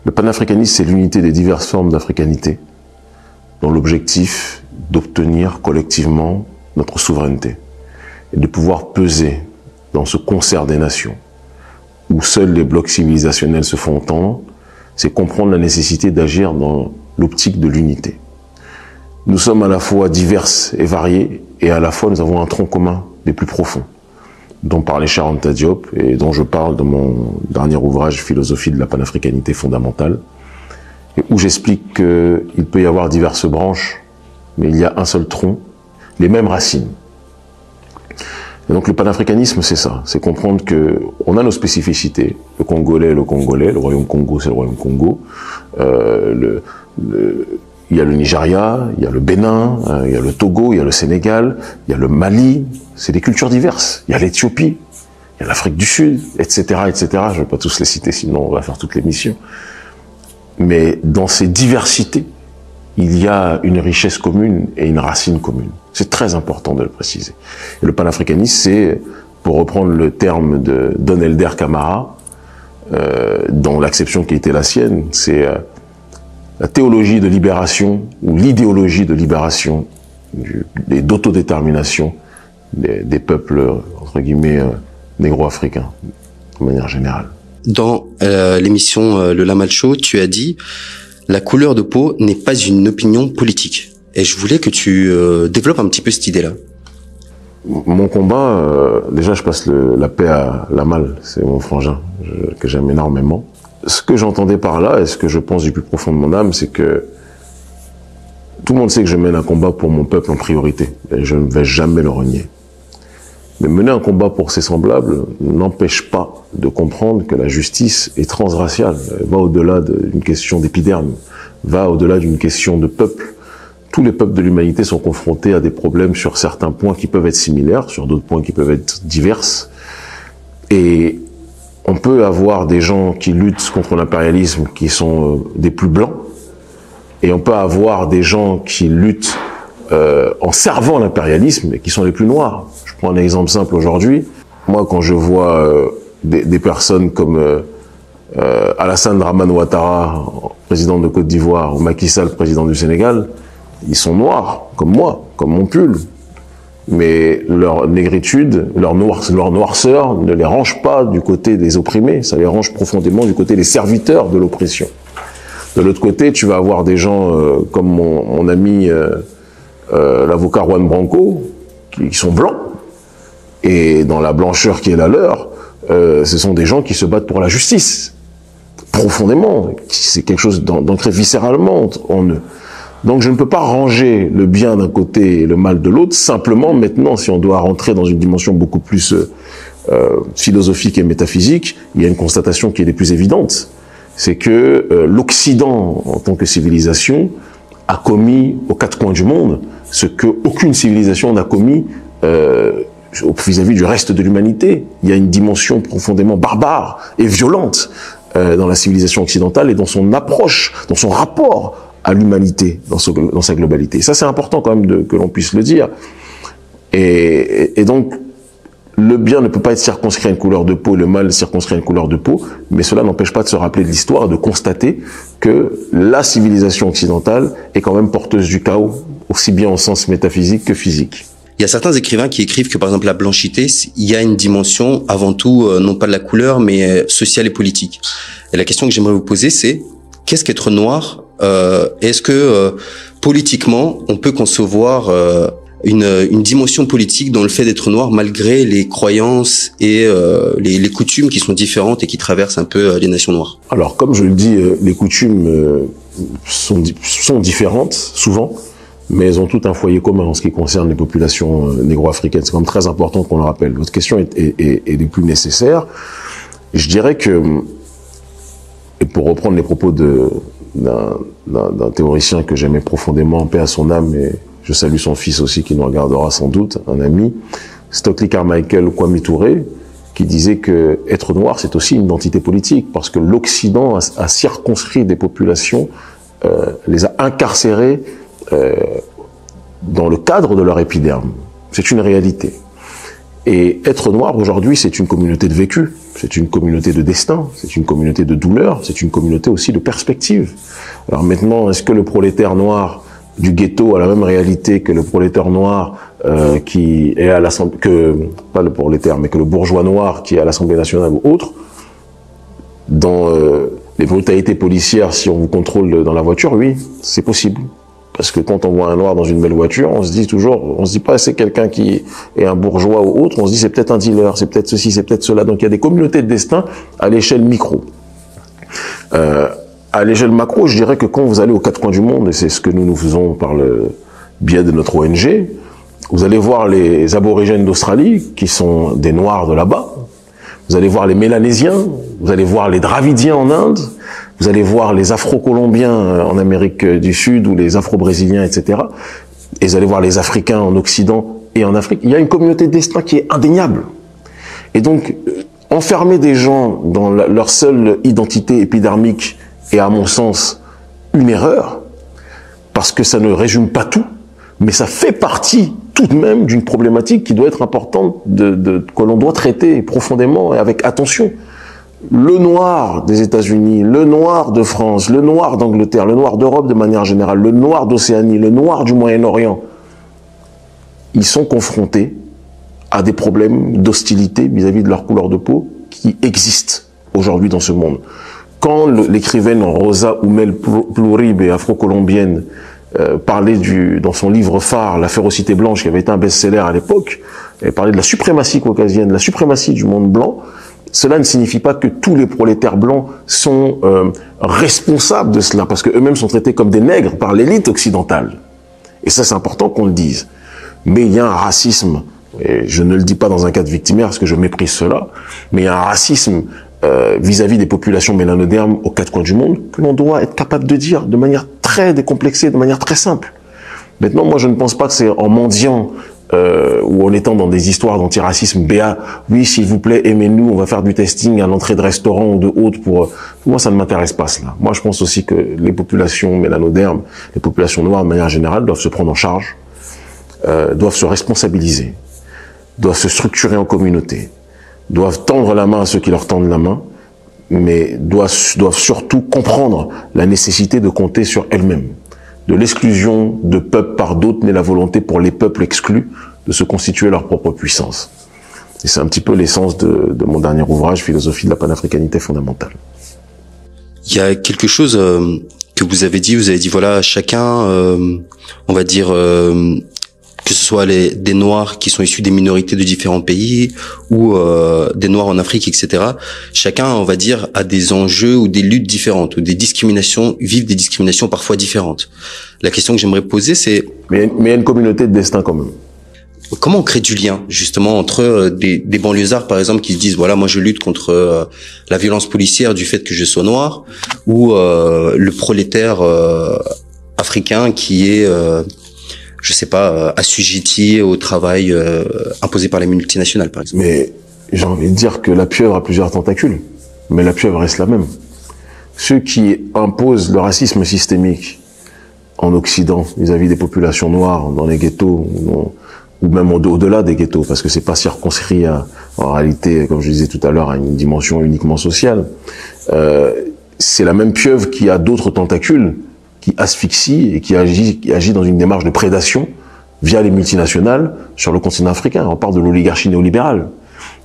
Le panafricanisme, c'est l'unité des diverses formes d'africanité, dont l'objectif d'obtenir collectivement notre souveraineté et de pouvoir peser dans ce concert des nations où seuls les blocs civilisationnels se font entendre, c'est comprendre la nécessité d'agir dans l'optique de l'unité. Nous sommes à la fois diverses et variées, et à la fois nous avons un tronc commun des plus profonds, dont parlait Cheikh Anta Diop et dont je parle dans mon dernier ouvrage Philosophie de la panafricanité fondamentale, et où j'explique qu'il peut y avoir diverses branches, mais il y a un seul tronc, les mêmes racines. Et donc le panafricanisme, c'est ça, c'est comprendre que on a nos spécificités. Le Congolais, le Royaume Congo, c'est le Royaume Congo. Il y a le Nigeria, il y a le Bénin, il y a le Togo, il y a le Sénégal, il y a le Mali. C'est des cultures diverses. Il y a l'Éthiopie, il y a l'Afrique du Sud, etc., etc. Je ne vais pas tous les citer, sinon on va faire toute l'émission. Mais dans ces diversités, il y a une richesse commune et une racine commune. C'est très important de le préciser. Et le panafricanisme, c'est, pour reprendre le terme de Don Helder Camara, dans l'acception qui était la sienne, c'est la théologie de libération ou l'idéologie de libération et d'autodétermination des peuples, entre guillemets, négro-africains, de manière générale. Dans l'émission Le Lamal Show, tu as dit « La couleur de peau n'est pas une opinion politique ». Et je voulais que tu développes un petit peu cette idée-là. Mon combat, déjà je passe la paix à Lamal, c'est mon frangin, que j'aime énormément. Ce que j'entendais par là, et ce que je pense du plus profond de mon âme, c'est que tout le monde sait que je mène un combat pour mon peuple en priorité, et je ne vais jamais le renier. Mais mener un combat pour ses semblables n'empêche pas de comprendre que la justice est transraciale, elle va au-delà d'une question d'épiderme, va au-delà d'une question de peuple. Tous les peuples de l'humanité sont confrontés à des problèmes sur certains points qui peuvent être similaires, sur d'autres points qui peuvent être divers. Et on peut avoir des gens qui luttent contre l'impérialisme qui sont des plus blancs, et on peut avoir des gens qui luttent en servant l'impérialisme et qui sont les plus noirs. Je prends un exemple simple aujourd'hui. Moi, quand je vois des personnes comme Alassane Dramane Ouattara, président de Côte d'Ivoire, ou Macky Sall, président du Sénégal, ils sont noirs, comme moi, comme mon pull. Mais leur négritude, leur noirceur ne les range pas du côté des opprimés, ça les range profondément du côté des serviteurs de l'oppression. De l'autre côté, tu vas avoir des gens comme mon ami l'avocat Juan Branco, qui sont blancs, et dans la blancheur qui est la leur, ce sont des gens qui se battent pour la justice, profondément. C'est quelque chose d'ancré viscéralement en eux. Donc je ne peux pas ranger le bien d'un côté et le mal de l'autre. Simplement, maintenant, si on doit rentrer dans une dimension beaucoup plus philosophique et métaphysique, il y a une constatation qui est des plus évidentes. C'est que l'Occident, en tant que civilisation, a commis aux quatre coins du monde ce qu'aucune civilisation n'a commis vis-à-vis du reste de l'humanité. Il y a une dimension profondément barbare et violente dans la civilisation occidentale et dans son approche, dans son rapport à l'humanité dans sa globalité. Ça, c'est important quand même que l'on puisse le dire. Et donc, le bien ne peut pas être circonscrit à une couleur de peau, le mal circonscrit à une couleur de peau, mais cela n'empêche pas de se rappeler de l'histoire et de constater que la civilisation occidentale est quand même porteuse du chaos, aussi bien au sens métaphysique que physique. Il y a certains écrivains qui écrivent que, par exemple, la blanchité, il y a une dimension, avant tout, non pas de la couleur, mais sociale et politique. Et la question que j'aimerais vous poser, c'est qu'est-ce qu'être noir? Est-ce que politiquement, on peut concevoir une dimension politique dans le fait d'être noir malgré les croyances et les coutumes qui sont différentes et qui traversent un peu les nations noires? Alors, comme je le dis, les coutumes sont différentes, souvent, mais elles ont tout un foyer commun en ce qui concerne les populations négro-africaines. C'est quand même très important qu'on le rappelle. Votre question est des plus nécessaires. Je dirais que, et pour reprendre les propos d'un théoricien que j'aimais profondément, paix à son âme, et je salue son fils aussi qui nous regardera sans doute, un ami, Stokely Carmichael Kwame Touré, qui disait que être noir c'est aussi une identité politique, parce que l'Occident a circonscrit des populations, les a incarcérées dans le cadre de leur épiderme. C'est une réalité. Et être noir aujourd'hui c'est une communauté de vécu. c'est une communauté de destin, c'est une communauté de douleur, c'est une communauté aussi de perspective. Alors maintenant, est-ce que le prolétaire noir du ghetto a la même réalité que le prolétaire noir qui est à l'Assemblée, pas le prolétaire, mais que le bourgeois noir qui est à l'Assemblée nationale ou autre? Dans les brutalités policières, si on vous contrôle dans la voiture, oui, c'est possible. Parce que quand on voit un noir dans une belle voiture, on se dit toujours, on se dit pas c'est quelqu'un qui est un bourgeois ou autre, on se dit c'est peut-être un dealer, c'est peut-être ceci, c'est peut-être cela. Donc il y a des communautés de destin à l'échelle micro. À l'échelle macro, je dirais que quand vous allez aux quatre coins du monde, et c'est ce que nous faisons par le biais de notre ONG, vous allez voir les aborigènes d'Australie, qui sont des noirs de là-bas, vous allez voir les Mélanésiens, vous allez voir les Dravidiens en Inde, vous allez voir les Afro-Colombiens en Amérique du Sud ou les Afro-Brésiliens, etc. Et vous allez voir les Africains en Occident et en Afrique. Il y a une communauté de destin qui est indéniable. Et donc, enfermer des gens dans leur seule identité épidermique est, à mon sens, une erreur, parce que ça ne résume pas tout, mais ça fait partie tout de même d'une problématique qui doit être importante, que l'on doit traiter profondément et avec attention. Le noir des États-Unis, le noir de France, le noir d'Angleterre, le noir d'Europe de manière générale, le noir d'Océanie, le noir du Moyen-Orient, ils sont confrontés à des problèmes d'hostilité vis-à-vis de leur couleur de peau qui existent aujourd'hui dans ce monde. Quand l'écrivaine Rosa Oumel Plourib, afro-colombienne, parlait dans son livre phare, La férocité blanche, qui avait été un best-seller à l'époque, elle parlait de la suprématie caucasienne, de la suprématie du monde blanc. Cela ne signifie pas que tous les prolétaires blancs sont responsables de cela, parce qu'eux-mêmes sont traités comme des nègres par l'élite occidentale. Et ça, c'est important qu'on le dise. Mais il y a un racisme, et je ne le dis pas dans un cadre victimaire, parce que je méprise cela, mais il y a un racisme vis-à-vis des populations mélanodermes aux quatre coins du monde, que l'on doit être capable de dire de manière très décomplexée, de manière très simple. Maintenant, moi, je ne pense pas que c'est en mendiant ou en étant dans des histoires d'antiracisme BA, oui, s'il vous plaît, aimez-nous, on va faire du testing à l'entrée de restaurants ou de autres pour moi, ça ne m'intéresse pas cela. Moi, je pense aussi que les populations mélanodermes, les populations noires de manière générale, doivent se prendre en charge, doivent se responsabiliser, doivent se structurer en communauté, doivent tendre la main à ceux qui leur tendent la main, mais doivent surtout comprendre la nécessité de compter sur elles-mêmes. De l'exclusion de peuples par d'autres naît la volonté pour les peuples exclus de se constituer leur propre puissance. Et c'est un petit peu l'essence de mon dernier ouvrage, Philosophie de la panafricanité fondamentale. Il y a quelque chose que vous avez dit voilà, chacun, on va dire, que ce soit des Noirs qui sont issus des minorités de différents pays ou des Noirs en Afrique, etc. Chacun, on va dire, a des enjeux ou des luttes différentes ou des discriminations, vivent des discriminations parfois différentes. La question que j'aimerais poser, c'est... Mais il y a une communauté de destin quand même. Comment on crée du lien, justement, entre des banlieusards, par exemple, qui se disent, voilà, moi je lutte contre la violence policière du fait que je sois noir, ou le prolétaire africain qui est... je sais pas, assujettis au travail imposé par les multinationales, par exemple. Mais j'ai envie de dire que la pieuvre a plusieurs tentacules, mais la pieuvre reste la même. Ceux qui imposent le racisme systémique en Occident vis-à-vis des populations noires dans les ghettos, ou même au-delà des ghettos, parce que c'est pas circonscrit en réalité, comme je disais tout à l'heure, à une dimension uniquement sociale, c'est la même pieuvre qui a d'autres tentacules, qui asphyxie et qui agit dans une démarche de prédation via les multinationales sur le continent africain. On parle de l'oligarchie néolibérale.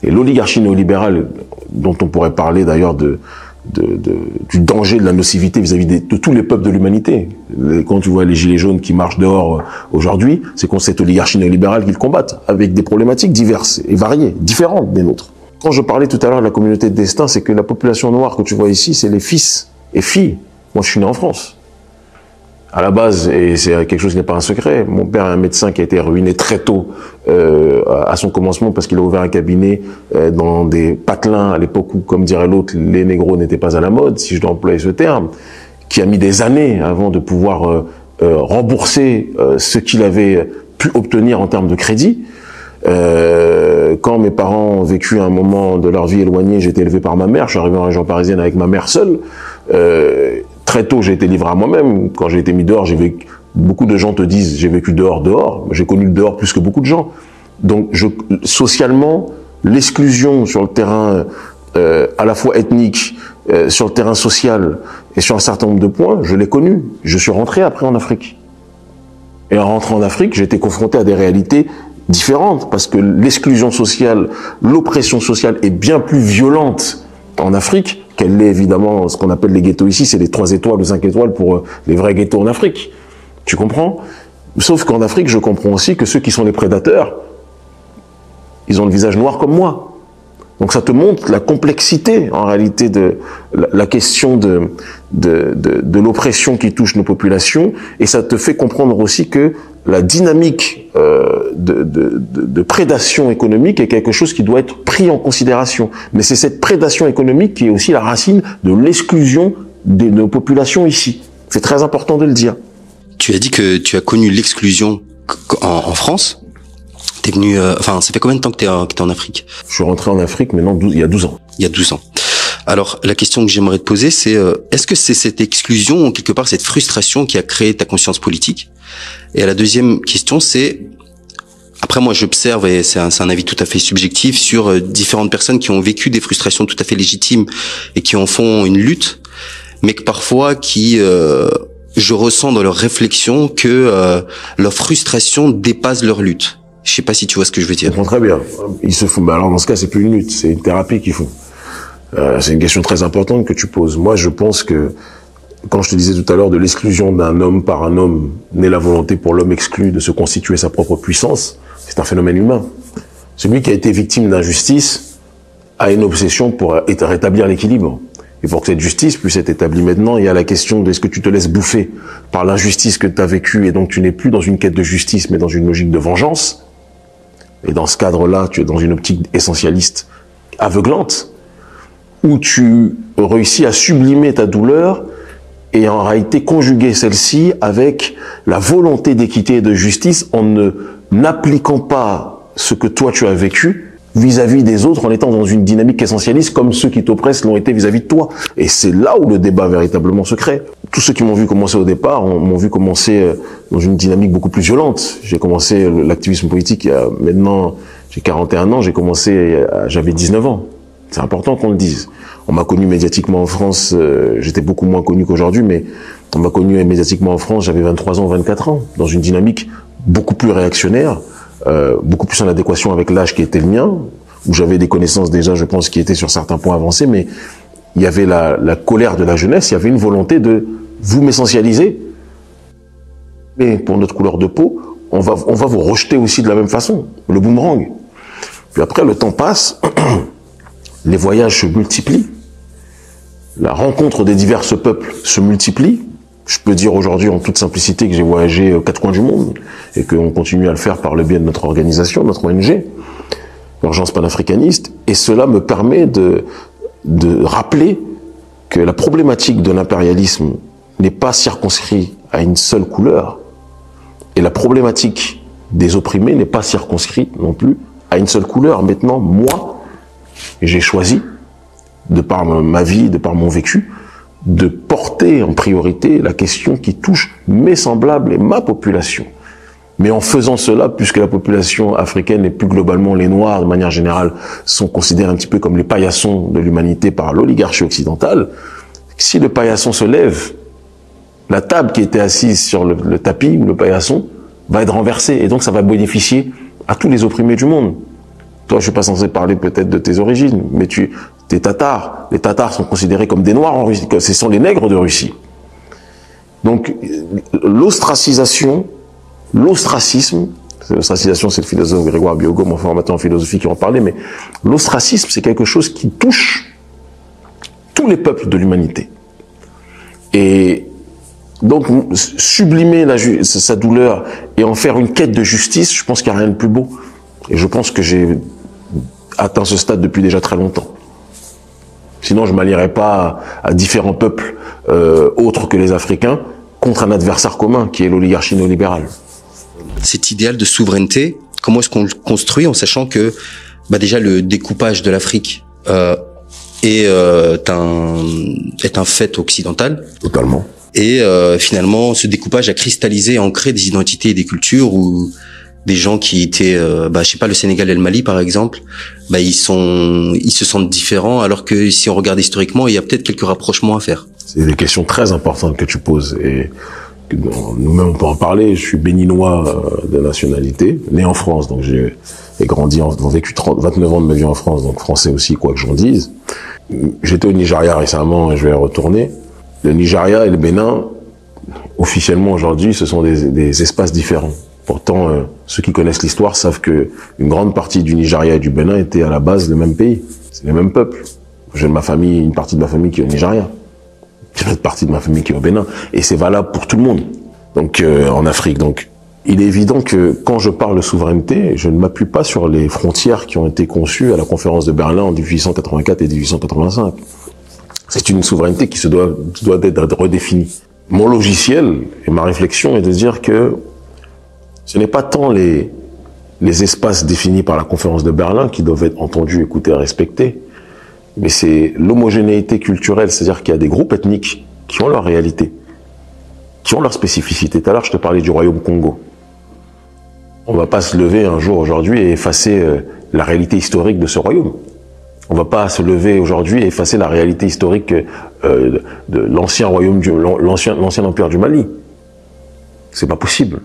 Et l'oligarchie néolibérale, dont on pourrait parler d'ailleurs du danger de la nocivité vis-à-vis de tous les peuples de l'humanité. Quand tu vois les gilets jaunes qui marchent dehors aujourd'hui, c'est contre cette oligarchie néolibérale qu'ils combattent, avec des problématiques diverses et variées, différentes des nôtres. Quand je parlais tout à l'heure de la communauté de destin, c'est que la population noire que tu vois ici, c'est les fils et filles. Moi, je suis né en France. À la base, et c'est quelque chose qui n'est pas un secret, mon père est un médecin qui a été ruiné très tôt à son commencement parce qu'il a ouvert un cabinet dans des patelins à l'époque où, comme dirait l'autre, les négros n'étaient pas à la mode, si je dois employer ce terme, qui a mis des années avant de pouvoir rembourser ce qu'il avait pu obtenir en termes de crédit. Quand mes parents ont vécu un moment de leur vie éloignée, j'ai été élevé par ma mère, je suis arrivé en région parisienne avec ma mère seule. Très tôt, j'ai été livré à moi-même. Quand j'ai été mis dehors, beaucoup de gens te disent, j'ai vécu dehors. J'ai connu le dehors plus que beaucoup de gens. Donc, socialement, l'exclusion sur le terrain à la fois ethnique, sur le terrain social et sur un certain nombre de points, je l'ai connu. Je suis rentré après en Afrique. Et en rentrant en Afrique, j'ai été confronté à des réalités différentes, parce que l'exclusion sociale, l'oppression sociale est bien plus violente en Afrique qu'elle l'est évidemment, ce qu'on appelle les ghettos ici, c'est les 3 étoiles ou 5 étoiles pour les vrais ghettos en Afrique. Tu comprends? Sauf qu'en Afrique, je comprends aussi que ceux qui sont les prédateurs, ils ont le visage noir comme moi. Donc ça te montre la complexité, en réalité, de la question de l'oppression qui touche nos populations, et ça te fait comprendre aussi que la dynamique de prédation économique est quelque chose qui doit être pris en considération. Mais c'est cette prédation économique qui est aussi la racine de l'exclusion de nos populations ici. C'est très important de le dire. Tu as dit que tu as connu l'exclusion en France. T'es venu, ça fait combien de temps que t'es en Afrique? Je suis rentré en Afrique maintenant il y a 12 ans. Il y a 12 ans. Alors, la question que j'aimerais te poser, c'est est-ce que c'est cette exclusion, quelque part cette frustration qui a créé ta conscience politique? Et la deuxième question, c'est, après moi j'observe, et c'est un avis tout à fait subjectif, sur différentes personnes qui ont vécu des frustrations tout à fait légitimes et qui en font une lutte, mais que parfois je ressens dans leur réflexion que leur frustration dépasse leur lutte. Je sais pas si tu vois ce que je veux dire. Je comprends très bien. Ils se font. Alors dans ce cas, c'est plus une lutte, c'est une thérapie qu'ils font. C'est une question très importante que tu poses. Moi, je pense que quand je te disais tout à l'heure de l'exclusion d'un homme par un homme, naît la volonté pour l'homme exclu de se constituer sa propre puissance. C'est un phénomène humain. Celui qui a été victime d'injustice a une obsession pour rétablir l'équilibre. Et pour que cette justice puisse être établie maintenant, il y a la question de est-ce que tu te laisses bouffer par l'injustice que tu as vécue et donc tu n'es plus dans une quête de justice mais dans une logique de vengeance. Et dans ce cadre-là, tu es dans une optique essentialiste aveuglante, où tu réussis à sublimer ta douleur et en réalité conjuguer celle-ci avec la volonté d'équité et de justice en n'appliquant pas ce que toi tu as vécu vis-à-vis des autres, en étant dans une dynamique essentialiste comme ceux qui t'oppressent l'ont été vis-à-vis de toi. Et c'est là où le débat véritablement se crée. Tous ceux qui m'ont vu commencer au départ m'ont vu commencer dans une dynamique beaucoup plus violente. J'ai commencé l'activisme politique il y a maintenant, j'ai 41 ans, j'avais 19 ans. C'est important qu'on le dise. On m'a connu médiatiquement en France, j'étais beaucoup moins connu qu'aujourd'hui, mais on m'a connu médiatiquement en France, j'avais 23 ans, 24 ans, dans une dynamique beaucoup plus réactionnaire, beaucoup plus en adéquation avec l'âge qui était le mien, où j'avais des connaissances déjà, je pense, qui étaient sur certains points avancés, mais il y avait la colère de la jeunesse, il y avait une volonté de vous m'essentialiser, mais pour notre couleur de peau, on va vous rejeter aussi de la même façon, le boomerang. Puis après, le temps passe, les voyages se multiplient, la rencontre des divers peuples se multiplie. Je peux dire aujourd'hui en toute simplicité que j'ai voyagé aux 4 coins du monde et qu'on continue à le faire par le biais de notre organisation, notre ONG, l'Urgence panafricaniste, et cela me permet de rappeler que la problématique de l'impérialisme n'est pas circonscrite à une seule couleur, et la problématique des opprimés n'est pas circonscrite non plus à une seule couleur. Maintenant, moi, j'ai choisi, de par ma vie, de par mon vécu, de porter en priorité la question qui touche mes semblables et ma population. Mais en faisant cela, puisque la population africaine et plus globalement les Noirs, de manière générale, sont considérés un petit peu comme les paillassons de l'humanité par l'oligarchie occidentale, si le paillasson se lève, la table qui était assise sur le tapis ou le paillasson va être renversée, et donc ça va bénéficier à tous les opprimés du monde. Toi, je suis pas censé parler peut-être de tes origines, mais t'es tatar. Les tatars sont considérés comme des noirs en Russie, ce sont les nègres de Russie. Donc, l'ostracisme, l'ostracisme, c'est le philosophe Grégoire Biogo, mon formateur en philosophie, qui en parlait, mais l'ostracisme, c'est quelque chose qui touche tous les peuples de l'humanité. Et donc, sublimer sa douleur et en faire une quête de justice, je pense qu'il n'y a rien de plus beau. Et je pense que j'ai atteint ce stade depuis déjà très longtemps. Sinon, je ne m'allierais pas à différents peuples autres que les Africains contre un adversaire commun qui est l'oligarchie néolibérale. Cet idéal de souveraineté, comment est-ce qu'on le construit en sachant que déjà le découpage de l'Afrique est un fait occidental. Totalement. Et finalement, ce découpage a cristallisé, ancré des identités et des cultures où des gens qui étaient, je sais pas, le Sénégal et le Mali par exemple, ils se sentent différents, alors que si on regarde historiquement, il y a peut-être quelques rapprochements à faire. C'est des questions très importantes que tu poses, et nous-mêmes on peut en parler. Je suis béninois de nationalité, né en France, donc j'ai grandi, vécu 29 ans de ma vie en France, donc français aussi, quoi que j'en dise. J'étais au Nigeria récemment et je vais y retourner. Le Nigeria et le Bénin, officiellement aujourd'hui, ce sont des espaces différents. Pourtant, ceux qui connaissent l'histoire savent que une grande partie du Nigeria et du Bénin étaient à la base le même pays. C'est le même peuple. J'ai une partie de ma famille qui est au Nigeria. J'ai une autre partie de ma famille qui est au Bénin. Et c'est valable pour tout le monde. Donc, en Afrique. Donc, il est évident que quand je parle de souveraineté, je ne m'appuie pas sur les frontières qui ont été conçues à la conférence de Berlin en 1884 et 1885. C'est une souveraineté qui doit être redéfinie. Mon logiciel et ma réflexion est de dire que ce n'est pas tant les espaces définis par la conférence de Berlin qui doivent être entendus, écoutés et respectés, mais c'est l'homogénéité culturelle, c'est-à-dire qu'il y a des groupes ethniques qui ont leur réalité, qui ont leur spécificité. Tout à l'heure, je te parlais du royaume Congo. On ne va pas se lever un jour aujourd'hui et effacer la réalité historique de ce royaume. On ne va pas se lever aujourd'hui et effacer la réalité historique de l'ancien royaume, l'ancien empire du Mali. C'est pas possible.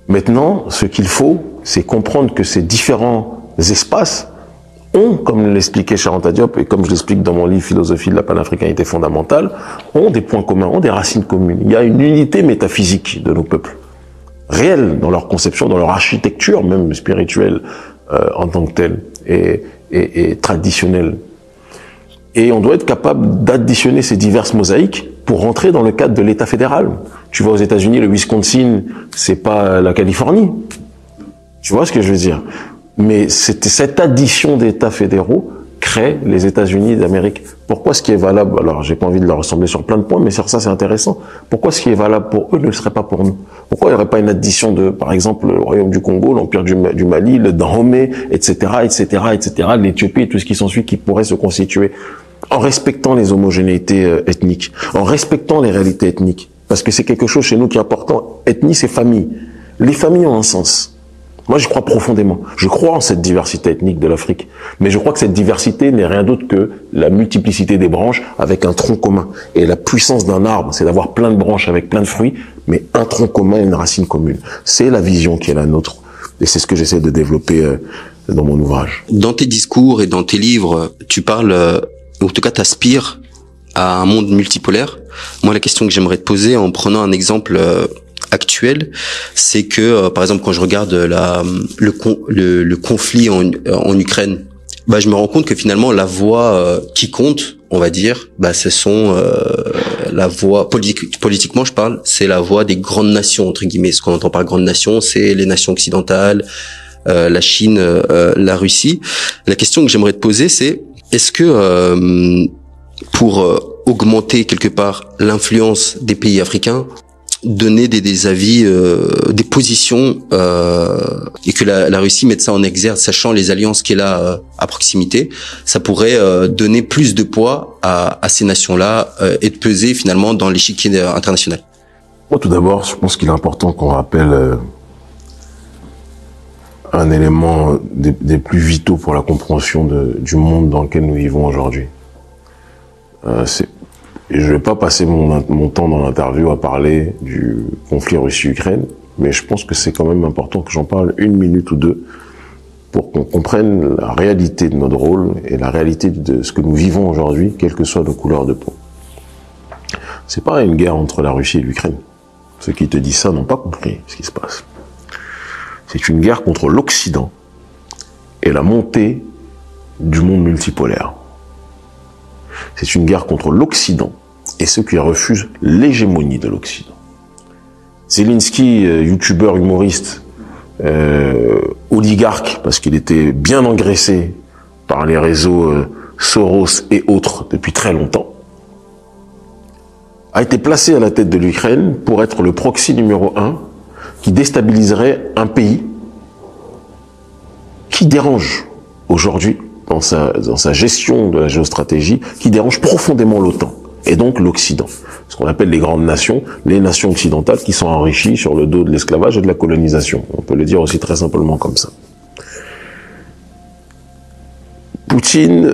Maintenant, ce qu'il faut, c'est comprendre que ces différents espaces ont, comme l'expliquait Cheikh Anta Diop, et comme je l'explique dans mon livre Philosophie de la panafricanité fondamentale, ont des points communs, ont des racines communes. Il y a une unité métaphysique de nos peuples, réelle dans leur conception, dans leur architecture même spirituelle en tant que telle, et traditionnelle. Et on doit être capable d'additionner ces diverses mosaïques pour rentrer dans le cadre de l'État fédéral. Tu vas aux États-Unis, le Wisconsin, c'est pas la Californie. Tu vois ce que je veux dire? Mais cette addition d'États fédéraux crée les États-Unis d'Amérique. Pourquoi ce qui est valable, alors j'ai pas envie de leur ressembler sur plein de points, mais sur ça c'est intéressant. Pourquoi ce qui est valable pour eux ne le serait pas pour nous? Pourquoi il n'y aurait pas une addition de, par exemple, le Royaume du Congo, l'Empire du Mali, le Dahomey, etc., l'Éthiopie et tout ce qui s'ensuit qui pourrait se constituer en respectant les homogénéités ethniques, en respectant les réalités ethniques. Parce que c'est quelque chose chez nous qui est important. Ethnie, c'est famille. Les familles ont un sens. Moi, je crois profondément. Je crois en cette diversité ethnique de l'Afrique. Mais je crois que cette diversité n'est rien d'autre que la multiplicité des branches avec un tronc commun. Et la puissance d'un arbre, c'est d'avoir plein de branches avec plein de fruits, mais un tronc commun et une racine commune. C'est la vision qui est la nôtre. Et c'est ce que j'essaie de développer dans mon ouvrage. Dans tes discours et dans tes livres, tu parles, ou en tout cas t'aspires à un monde multipolaire. Moi, la question que j'aimerais te poser en prenant un exemple actuel, c'est que par exemple quand je regarde le conflit en Ukraine, je me rends compte que finalement la voix qui compte, on va dire, ce sont la voix politiquement je parle, c'est la voix des grandes nations entre guillemets. Ce qu'on entend par grandes nations, c'est les nations occidentales, la Chine, la Russie. La question que j'aimerais te poser, c'est est-ce que pour augmenter quelque part l'influence des pays africains, donner des avis, des positions, et que la Russie mette ça en exergue, sachant les alliances qu'elle a à proximité, ça pourrait donner plus de poids à ces nations-là et de peser finalement dans l'échiquier international. Moi, tout d'abord, je pense qu'il est important qu'on rappelle un élément des plus vitaux pour la compréhension du monde dans lequel nous vivons aujourd'hui. Je ne vais pas passer mon temps dans l'interview à parler du conflit Russie-Ukraine, mais je pense que c'est quand même important que j'en parle une minute ou deux pour qu'on comprenne la réalité de notre rôle et la réalité de ce que nous vivons aujourd'hui, quelles que soient nos couleurs de peau. C'est pas une guerre entre la Russie et l'Ukraine. Ceux qui te disent ça n'ont pas compris ce qui se passe. C'est une guerre contre l'Occident et la montée du monde multipolaire. C'est une guerre contre l'Occident et ceux qui refusent l'hégémonie de l'Occident. Zelensky, youtubeur, humoriste, oligarque, parce qu'il était bien engraissé par les réseaux Soros et autres depuis très longtemps, a été placé à la tête de l'Ukraine pour être le proxy numéro 1 qui déstabiliserait un pays qui dérange aujourd'hui dans sa gestion de la géostratégie, qui dérange profondément l'OTAN. et donc l'Occident. Ce qu'on appelle les grandes nations, les nations occidentales qui sont enrichies sur le dos de l'esclavage et de la colonisation. On peut le dire aussi très simplement comme ça. Poutine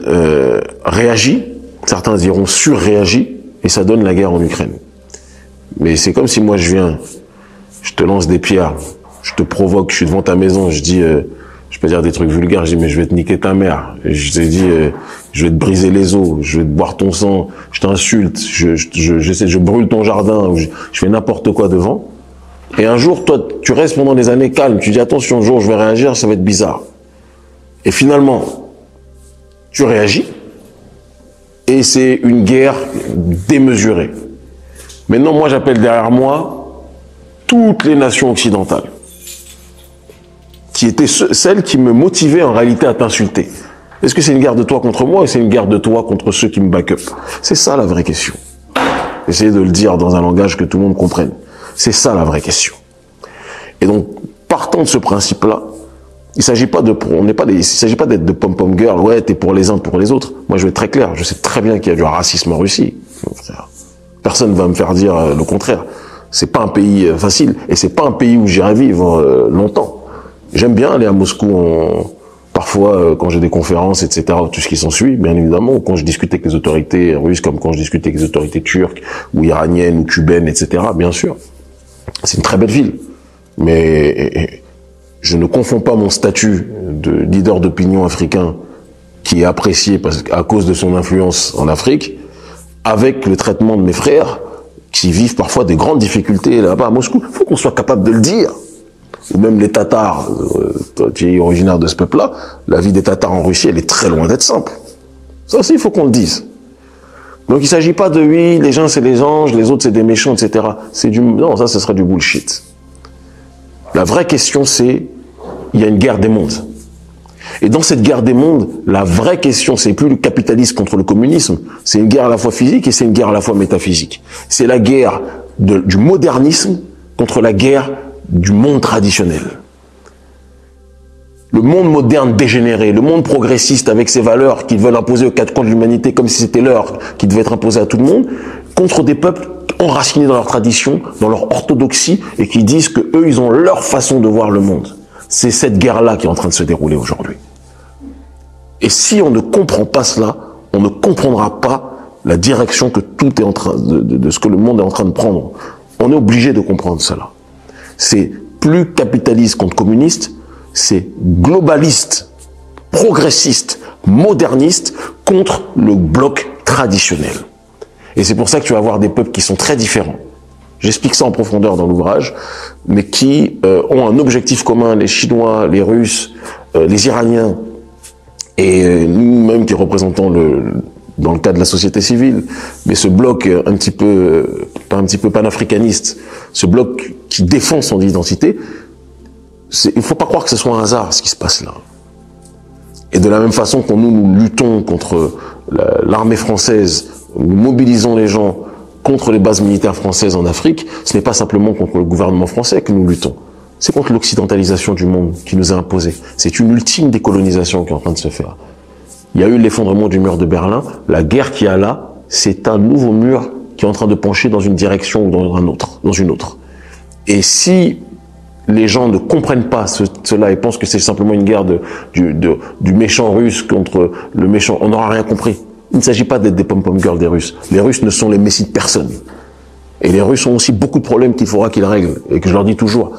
réagit, certains diront surréagit, et ça donne la guerre en Ukraine. Mais c'est comme si moi je viens, je te lance des pierres, je te provoque, je suis devant ta maison, je dis, je peux dire des trucs vulgaires, je dis mais je vais te niquer ta mère, et je t'ai dit, je vais te briser les os, je vais te boire ton sang, je t'insulte, je brûle ton jardin, je fais n'importe quoi devant. Et un jour, toi, tu restes pendant des années calme, tu dis attention, un jour je vais réagir, ça va être bizarre. Et finalement, tu réagis, et c'est une guerre démesurée. Maintenant, moi, j'appelle derrière moi toutes les nations occidentales, qui étaient celles qui me motivaient en réalité à t'insulter. Est-ce que c'est une guerre de toi contre moi ou c'est une guerre de toi contre ceux qui me back up? C'est ça la vraie question. Essayez de le dire dans un langage que tout le monde comprenne. C'est ça la vraie question. Et donc, partant de ce principe-là, il s'agit pas de, il s'agit pas d'être de pom-pom girl, ouais, t'es pour les uns, pour les autres. Moi, je vais être très clair, je sais très bien qu'il y a du racisme en Russie. Personne va me faire dire le contraire. C'est pas un pays facile, et c'est pas un pays où j'irai vivre longtemps. J'aime bien aller à Moscou parfois quand j'ai des conférences, etc., tout ce qui s'ensuit, bien évidemment, ou quand je discute avec les autorités russes, comme quand je discute avec les autorités turques, ou iraniennes, ou cubaines, etc., bien sûr. C'est une très belle ville. Mais je ne confonds pas mon statut de leader d'opinion africain, qui est apprécié à cause de son influence en Afrique, avec le traitement de mes frères, qui vivent parfois des grandes difficultés là-bas à Moscou. Il faut qu'on soit capable de le dire. Ou même les Tatars, qui est originaire de ce peuple-là, la vie des Tatars en Russie, elle est très loin d'être simple. Ça aussi, il faut qu'on le dise. Donc il ne s'agit pas de oui, les gens c'est les anges, les autres c'est des méchants, etc. Non, ça, ce serait du bullshit. La vraie question, c'est, il y a une guerre des mondes. Et dans cette guerre des mondes, la vraie question, c'est plus le capitalisme contre le communisme, c'est une guerre à la fois physique et c'est une guerre à la fois métaphysique. C'est la guerre du modernisme contre la guerre du monde traditionnel. Le monde moderne dégénéré, le monde progressiste avec ses valeurs qu'ils veulent imposer aux quatre coins de l'humanité comme si c'était leur qui devait être imposé à tout le monde, contre des peuples enracinés dans leur tradition, dans leur orthodoxie, et qui disent que eux, ils ont leur façon de voir le monde. C'est cette guerre-là qui est en train de se dérouler aujourd'hui. Et si on ne comprend pas cela, on ne comprendra pas la direction que tout est en train de ce que le monde est en train de prendre. On est obligé de comprendre cela. C'est plus capitaliste contre communiste, c'est globaliste, progressiste, moderniste contre le bloc traditionnel. Et c'est pour ça que tu vas avoir des peuples qui sont très différents. J'explique ça en profondeur dans l'ouvrage, mais qui ont un objectif commun, les Chinois, les Russes, les Iraniens, et nous-mêmes qui représentons dans le cas de la société civile, mais ce bloc un petit peu panafricaniste, ce bloc qui défend son identité, il ne faut pas croire que ce soit un hasard ce qui se passe là. Et de la même façon que nous luttons contre l'armée française, nous mobilisons les gens contre les bases militaires françaises en Afrique, ce n'est pas simplement contre le gouvernement français que nous luttons. C'est contre l'occidentalisation du monde qui nous a imposé. C'est une ultime décolonisation qui est en train de se faire. Il y a eu l'effondrement du mur de Berlin. La guerre qu'il y a là, c'est un nouveau mur qui est en train de pencher dans une direction ou dans une autre. Et si les gens ne comprennent pas cela et pensent que c'est simplement une guerre du méchant russe contre le méchant, on n'aura rien compris. Il ne s'agit pas d'être des pom-pom girls des Russes. Les Russes ne sont les messies de personne. Et les Russes ont aussi beaucoup de problèmes qu'il faudra qu'ils règlent, et que je leur dis toujours.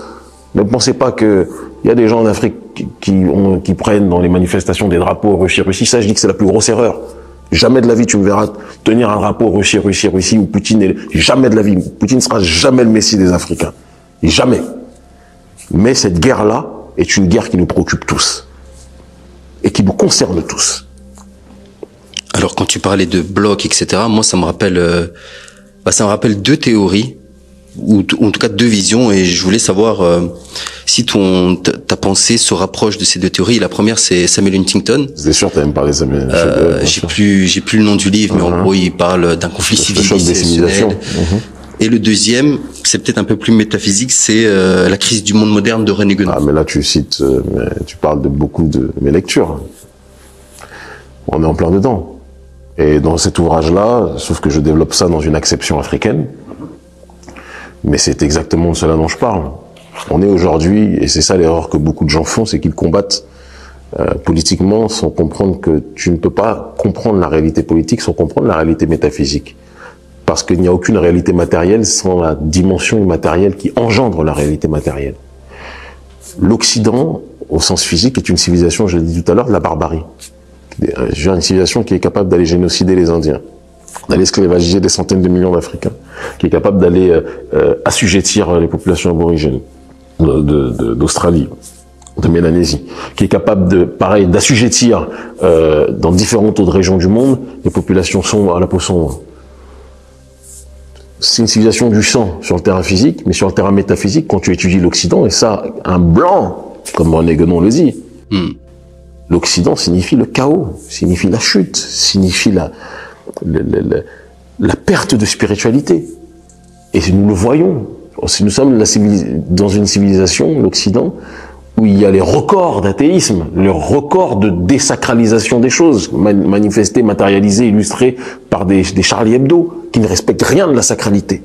Ne pensez pas qu'il y a des gens en Afrique qui prennent dans les manifestations des drapeaux Russie. Ça, je dis que c'est la plus grosse erreur. Jamais de la vie tu me verras tenir un drapeau Russie, où Poutine jamais de la vie. Poutine ne sera jamais le messie des Africains. Et jamais. Mais cette guerre-là est une guerre qui nous préoccupe tous. Et qui nous concerne tous. Alors, quand tu parlais de blocs, etc., moi, ça me rappelle deux théories, ou en tout cas deux visions, et je voulais savoir si ta pensée se rapproche de ces deux théories. La première, c'est Samuel Huntington. C'est sûr, t'as même parlé de Samuel. J'ai plus le nom du livre, mais en gros, il parle d'un conflit civilisationnel. Et le deuxième, c'est peut-être un peu plus métaphysique, c'est la crise du monde moderne de René Guénon. Ah, mais là, tu parles de beaucoup de mes lectures. On est en plein dedans. Et dans cet ouvrage-là, sauf que je développe ça dans une acception africaine, mais c'est exactement de cela dont je parle. On est aujourd'hui, et c'est ça l'erreur que beaucoup de gens font, c'est qu'ils combattent politiquement sans comprendre que tu ne peux pas comprendre la réalité politique sans comprendre la réalité métaphysique. Parce qu'il n'y a aucune réalité matérielle sans la dimension immatérielle qui engendre la réalité matérielle. L'Occident, au sens physique, est une civilisation, je l'ai dit tout à l'heure, de la barbarie. Une civilisation qui est capable d'aller génocider les Indiens, d'aller esclavagiser des centaines de millions d'Africains, qui est capable d'aller assujettir les populations aborigènes d'Australie, de Mélanésie, qui est capable de, pareil, d'assujettir dans différentes autres régions du monde les populations sombres à la peau sombre. C'est une civilisation du sang sur le terrain physique, mais sur le terrain métaphysique, quand tu étudies l'Occident, et ça, un blanc, comme René Guénon le dit, l'Occident signifie le chaos, signifie la chute, signifie la perte de spiritualité. Et nous le voyons. Si nous sommes dans une civilisation, l'Occident, où il y a les records d'athéisme, les records de désacralisation des choses, manifestés, matérialisés, illustrés par des Charlie Hebdo, qui ne respectent rien de la sacralité.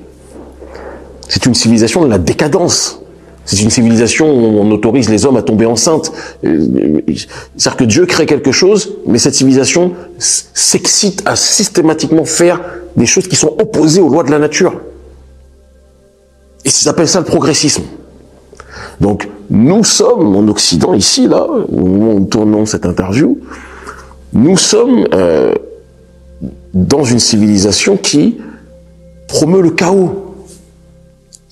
C'est une civilisation de la décadence. C'est une civilisation où on autorise les hommes à tomber enceintes. C'est-à-dire que Dieu crée quelque chose, mais cette civilisation s'excite à systématiquement faire des choses qui sont opposées aux lois de la nature. Et ils appellent ça le progressisme. Donc, nous sommes en Occident, ici, là, où nous tournons cette interview, nous sommes dans une civilisation qui promeut le chaos,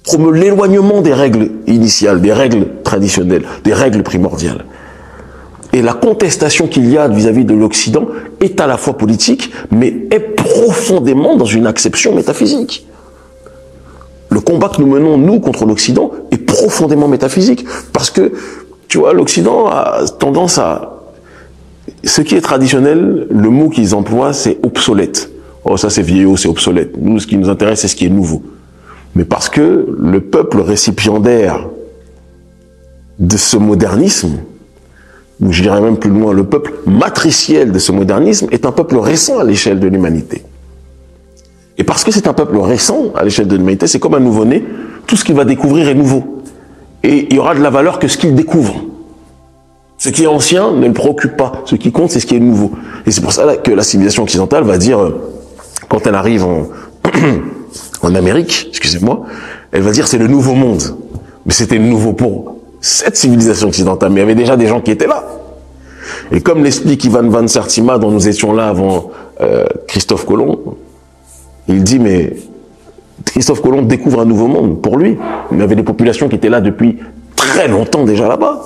promeut l'éloignement des règles initiales, des règles traditionnelles, des règles primordiales. Et la contestation qu'il y a vis-à-vis de l'Occident est à la fois politique, mais est profondément dans une acception métaphysique. Le combat que nous menons, nous, contre l'Occident, est profondément métaphysique. Parce que, tu vois, l'Occident a tendance à... Ce qui est traditionnel, le mot qu'ils emploient, c'est obsolète. Oh, ça c'est vieillot, c'est obsolète. Nous, ce qui nous intéresse, c'est ce qui est nouveau. Mais parce que le peuple récipiendaire de ce modernisme, ou je dirais même plus loin, le peuple matriciel de ce modernisme, est un peuple récent à l'échelle de l'humanité. Et parce que c'est un peuple récent à l'échelle de l'humanité, c'est comme un nouveau-né, tout ce qu'il va découvrir est nouveau. Et il y aura de la valeur que ce qu'il découvre. Ce qui est ancien ne le préoccupe pas. Ce qui compte, c'est ce qui est nouveau. Et c'est pour ça que la civilisation occidentale va dire, quand elle arrive en Amérique, excusez-moi, elle va dire c'est le nouveau monde. Mais c'était le nouveau pour cette civilisation occidentale. Mais il y avait déjà des gens qui étaient là. Et comme l'explique Ivan van Sertima, dont nous étions là avant Christophe Colomb, il dit, mais Christophe Colomb découvre un nouveau monde pour lui. Il y avait des populations qui étaient là depuis très longtemps déjà là-bas.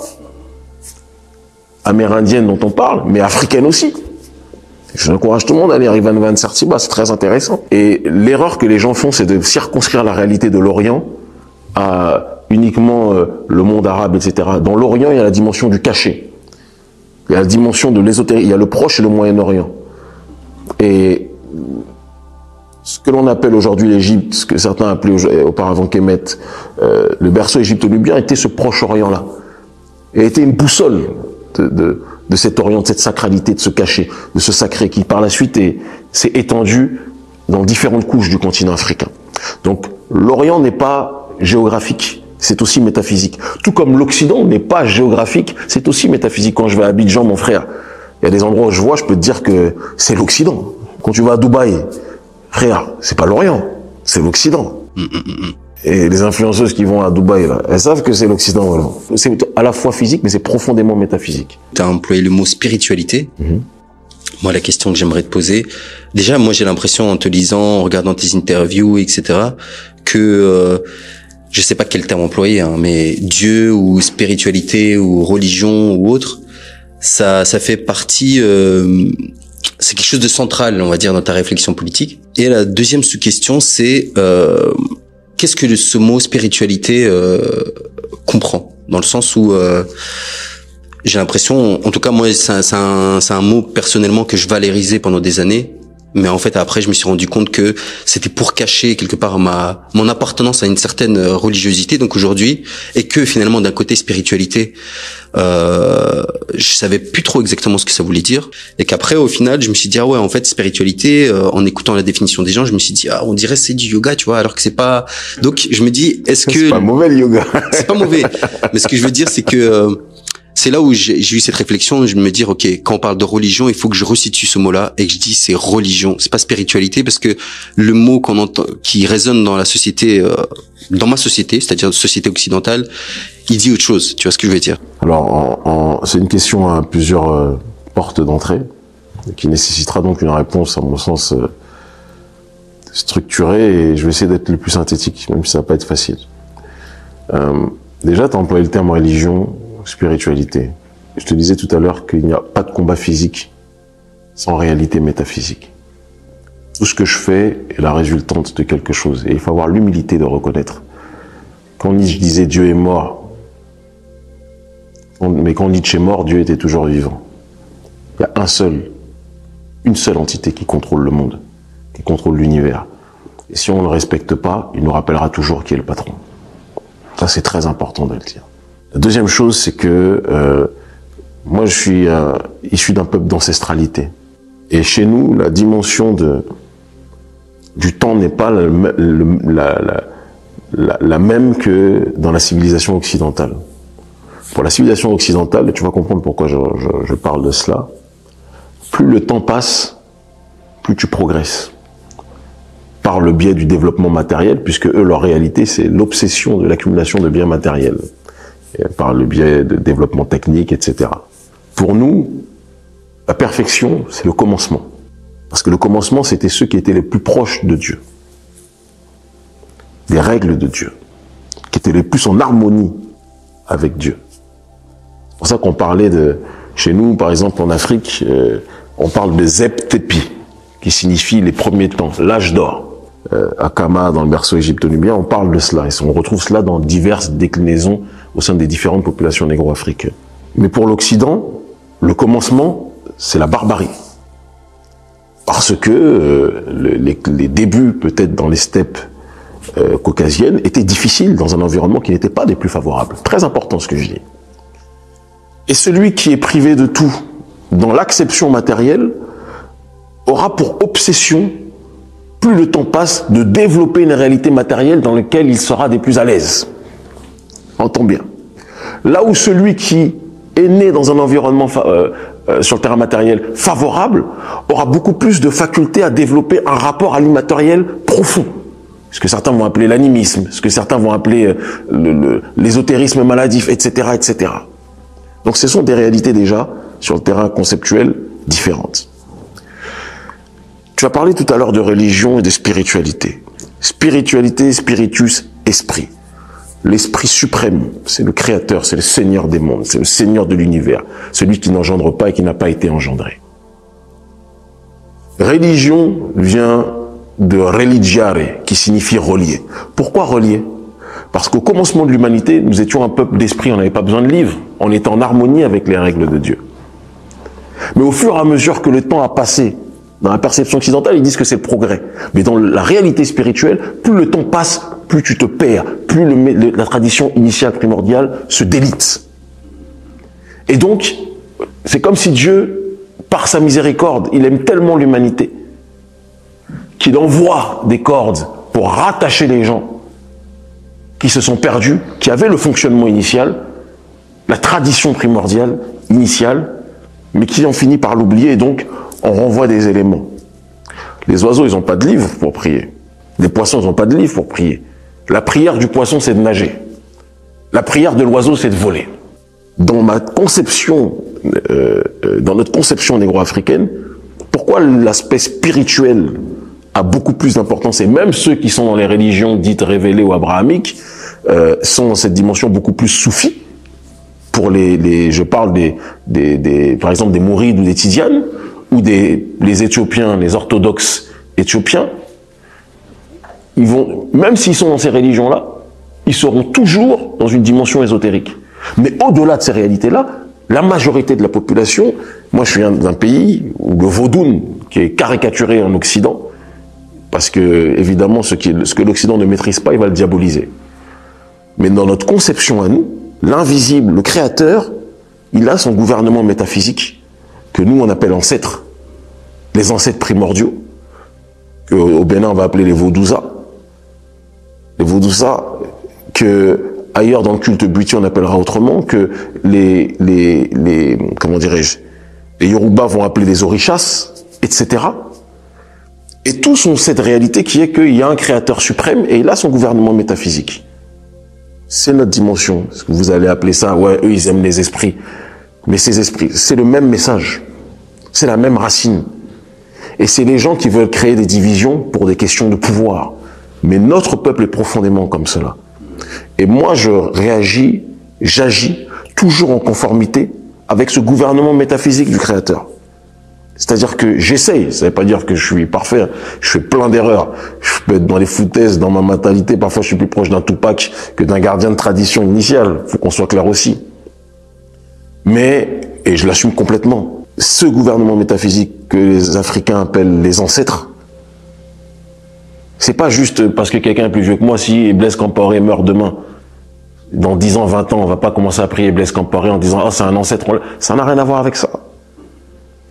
Amérindiennes dont on parle, mais africaines aussi. J'encourage tout le monde à lire Ivan van Sertima, c'est très intéressant. Et l'erreur que les gens font, c'est de circonscrire la réalité de l'Orient à uniquement le monde arabe, etc. Dans l'Orient, il y a la dimension du caché. Il y a la dimension de l'ésotérisme, il y a le Proche et le Moyen-Orient. Et ce que l'on appelle aujourd'hui l'Égypte, ce que certains appelaient auparavant Kémet, le berceau égypto-nubien était ce Proche-Orient-là. Et était une boussole de cet Orient, de cette sacralité, de ce cachet, de ce sacré qui par la suite s'est étendu dans différentes couches du continent africain. Donc l'Orient n'est pas géographique, c'est aussi métaphysique. Tout comme l'Occident n'est pas géographique, c'est aussi métaphysique. Quand je vais à Abidjan, mon frère, il y a des endroits où je vois, je peux te dire que c'est l'Occident. Quand tu vas à Dubaï, frère, c'est pas l'Orient, c'est l'Occident. Et les influenceuses qui vont à Dubaï, là, elles savent que c'est l'Occident, voilà. C'est à la fois physique, mais c'est profondément métaphysique. Tu as employé le mot spiritualité. Moi, la question que j'aimerais te poser, déjà, moi, j'ai l'impression, en te lisant, en regardant tes interviews, etc., que, je sais pas quel terme employer, hein, mais Dieu ou spiritualité ou religion ou autre, ça fait partie, c'est quelque chose de central, on va dire, dans ta réflexion politique. Et la deuxième sous-question, c'est qu'est-ce que ce mot spiritualité comprend, dans le sens où j'ai l'impression, en tout cas moi, c'est un mot personnellement que je valorisais pendant des années, Mais en fait, après, je me suis rendu compte que c'était pour cacher quelque part mon appartenance à une certaine religiosité. Donc aujourd'hui, et que finalement, d'un côté spiritualité, je savais plus trop exactement ce que ça voulait dire. Et qu'après, au final, je me suis dit, ah ouais, en fait, spiritualité, en écoutant la définition des gens, je me suis dit, ah, on dirait c'est du yoga, tu vois, alors que c'est pas. Donc je me dis, est-ce que c'est pas mauvais le yoga. C'est pas mauvais. Mais ce que je veux dire, c'est que c'est là où j'ai eu cette réflexion, je me dis, ok, quand on parle de religion, il faut que je resitue ce mot-là et que je dis c'est religion, c'est pas spiritualité, parce que le mot qu'on entend, qui résonne dans la société, dans ma société, c'est-à-dire société occidentale, il dit autre chose. Tu vois ce que je veux dire? Alors, c'est une question à plusieurs portes d'entrée, qui nécessitera donc une réponse, à mon sens, structurée, et je vais essayer d'être le plus synthétique, même si ça va pas être facile. Déjà, tu as employé le terme religion, spiritualité. Je te disais tout à l'heure qu'il n'y a pas de combat physique sans réalité métaphysique. Tout ce que je fais est la résultante de quelque chose. Et il faut avoir l'humilité de reconnaître. Quand Nietzsche disait Dieu est mort, mais quand Nietzsche est mort, Dieu était toujours vivant. Il y a une seule entité qui contrôle le monde, qui contrôle l'univers. Et si on ne le respecte pas, il nous rappellera toujours qui est le patron. Ça, c'est très important de le dire. La deuxième chose, c'est que moi, je suis issu d'un peuple d'ancestralité. Et chez nous, la dimension du temps n'est pas la même que dans la civilisation occidentale. Pour la civilisation occidentale, tu vas comprendre pourquoi je parle de cela, plus le temps passe, plus tu progresses. Par le biais du développement matériel, puisque eux, leur réalité, c'est l'obsession de l'accumulation de biens matériels. Et par le biais de développement technique, etc. Pour nous, la perfection, c'est le commencement. Parce que le commencement, c'était ceux qui étaient les plus proches de Dieu. Des règles de Dieu. Qui étaient les plus en harmonie avec Dieu. C'est pour ça qu'on parlait chez nous, par exemple, en Afrique, on parle de Zep Tepi, qui signifie les premiers temps, l'âge d'or. À Kama, dans le berceau égypto-nubien, on parle de cela. Et on retrouve cela dans diverses déclinaisons au sein des différentes populations négro-africaines. Mais pour l'Occident, le commencement, c'est la barbarie. Parce que les débuts, peut-être dans les steppes caucasiennes, étaient difficiles dans un environnement qui n'était pas des plus favorables. Très important ce que je dis. Et celui qui est privé de tout, dans l'acception matérielle, aura pour obsession, plus le temps passe, de développer une réalité matérielle dans laquelle il sera des plus à l'aise. Entends bien. Là où celui qui est né dans un environnement sur le terrain matériel favorable aura beaucoup plus de faculté à développer un rapport à l'immatériel profond. Ce que certains vont appeler l'animisme, ce que certains vont appeler l'ésotérisme maladif, etc., etc. Donc ce sont des réalités déjà, sur le terrain conceptuel, différentes. Tu as parlé tout à l'heure de religion et de spiritualité. Spiritualité, spiritus, esprit. L'esprit suprême, c'est le créateur, c'est le seigneur des mondes, c'est le seigneur de l'univers, celui qui n'engendre pas et qui n'a pas été engendré. Religion vient de religiare, qui signifie relier. Pourquoi relier? Parce qu'au commencement de l'humanité, nous étions un peuple d'esprit, on n'avait pas besoin de livres, on était en harmonie avec les règles de Dieu. Mais au fur et à mesure que le temps a passé, dans la perception occidentale, ils disent que c'est le progrès. Mais dans la réalité spirituelle, plus le temps passe, plus tu te perds, plus la tradition initiale primordiale se délite. Et donc, c'est comme si Dieu, par sa miséricorde, il aime tellement l'humanité, qu'il envoie des cordes pour rattacher les gens qui se sont perdus, qui avaient le fonctionnement initial, la tradition primordiale, initiale, mais qui ont fini par l'oublier, et donc on renvoie des éléments. Les oiseaux, ils n'ont pas de livre pour prier. Les poissons, ils n'ont pas de livre pour prier. La prière du poisson, c'est de nager. La prière de l'oiseau, c'est de voler. Dans ma conception, dans notre conception négro-africaine, pourquoi l'aspect spirituel a beaucoup plus d'importance, et même ceux qui sont dans les religions dites révélées ou abrahamiques sont dans cette dimension beaucoup plus soufie. Pour je parle par exemple des mourides ou des tidianes, ou les Éthiopiens, les orthodoxes éthiopiens, ils vont, même s'ils sont dans ces religions-là, ils seront toujours dans une dimension ésotérique. Mais au-delà de ces réalités-là, la majorité de la population, moi je suis d'un pays où le vaudoun, qui est caricaturé en Occident, parce que, évidemment, ce que l'Occident ne maîtrise pas, il va le diaboliser. Mais dans notre conception à nous, l'invisible, le créateur, il a son gouvernement métaphysique, que nous, on appelle ancêtres, les ancêtres primordiaux, qu'au Bénin, on va appeler les Vaudouza. Les Vaudouza, que ailleurs dans le culte buti, on appellera autrement, que comment dirais-je, les Yoruba vont appeler les Orishas, etc. Et tous ont cette réalité qui est qu'il y a un créateur suprême et il a son gouvernement métaphysique. C'est notre dimension. Vous allez appeler ça, ouais, eux, ils aiment les esprits. Mais ces esprits, c'est le même message. C'est la même racine. Et c'est les gens qui veulent créer des divisions pour des questions de pouvoir. Mais notre peuple est profondément comme cela. Et moi, je réagis, j'agis toujours en conformité avec ce gouvernement métaphysique du Créateur. C'est-à-dire que j'essaye, ça ne veut pas dire que je suis parfait, je fais plein d'erreurs, je peux être dans les foutaises, dans ma mentalité, parfois je suis plus proche d'un Tupac que d'un gardien de tradition initiale, faut qu'on soit clair aussi. Mais, et je l'assume complètement, ce gouvernement métaphysique que les Africains appellent les ancêtres, c'est pas juste parce que quelqu'un est plus vieux que moi, si Blaise Compaoré meurt demain, dans 10 ans, 20 ans, on va pas commencer à prier Blaise Compaoré en disant « Ah, c'est un ancêtre », ça n'a rien à voir avec ça.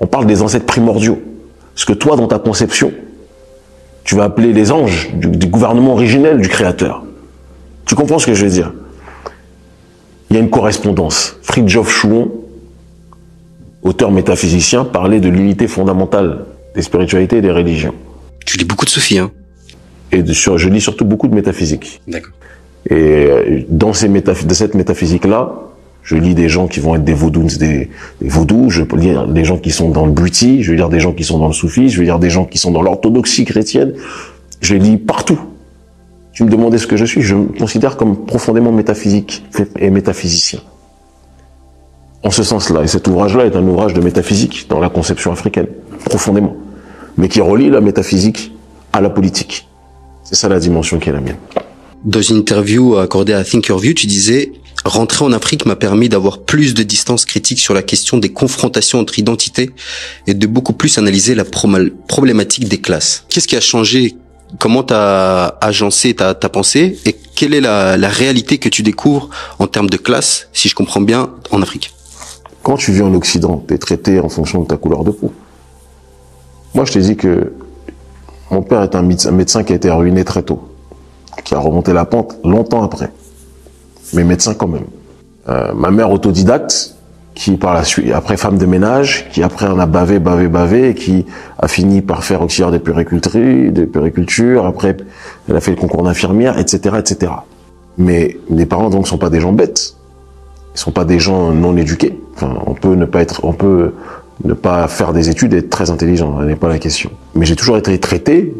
On parle des ancêtres primordiaux. Ce que toi, dans ta conception, tu vas appeler les anges du gouvernement originel du Créateur. Tu comprends ce que je veux dire? Il y a une correspondance. Fridtjof Schuon, auteur métaphysicien, parlait de l'unité fondamentale des spiritualités et des religions. Tu lis beaucoup de Sophie, hein? Et je lis surtout beaucoup de métaphysique. D'accord. Et dans de cette métaphysique-là, je lis des gens qui vont être des vaudous, des vaudous, je peux lire des gens qui sont dans le buti, je veux lire des gens qui sont dans le soufisme, je veux lire des gens qui sont dans l'orthodoxie chrétienne. Je les lis partout. Tu me demandais ce que je suis, je me considère comme profondément métaphysique et métaphysicien. En ce sens-là, et cet ouvrage-là est un ouvrage de métaphysique dans la conception africaine, profondément, mais qui relie la métaphysique à la politique. C'est ça la dimension qui est la mienne. Dans une interview accordée à Think Your View, tu disais « Rentrer en Afrique m'a permis d'avoir plus de distance critique sur la question des confrontations entre identités et de beaucoup plus analyser la problématique des classes. » Qu'est-ce qui a changé? Comment t'as agencé ta pensée? Et quelle est la réalité que tu découvres en termes de classe, si je comprends bien, en Afrique? Quand tu vis en Occident, tu es traité en fonction de ta couleur de peau. Moi, je t'ai dit que mon père est un médecin qui a été ruiné très tôt, qui a remonté la pente longtemps après, mais médecin quand même. Ma mère autodidacte, qui par la suite, après femme de ménage, qui après en a bavé, et qui a fini par faire auxiliaire de puriculture, après elle a fait le concours d'infirmière, etc., etc. Mais mes parents donc sont pas des gens bêtes, ils sont pas des gens non éduqués. Enfin, on peut ne pas faire des études et être très intelligent, ce n'est pas la question. Mais j'ai toujours été traité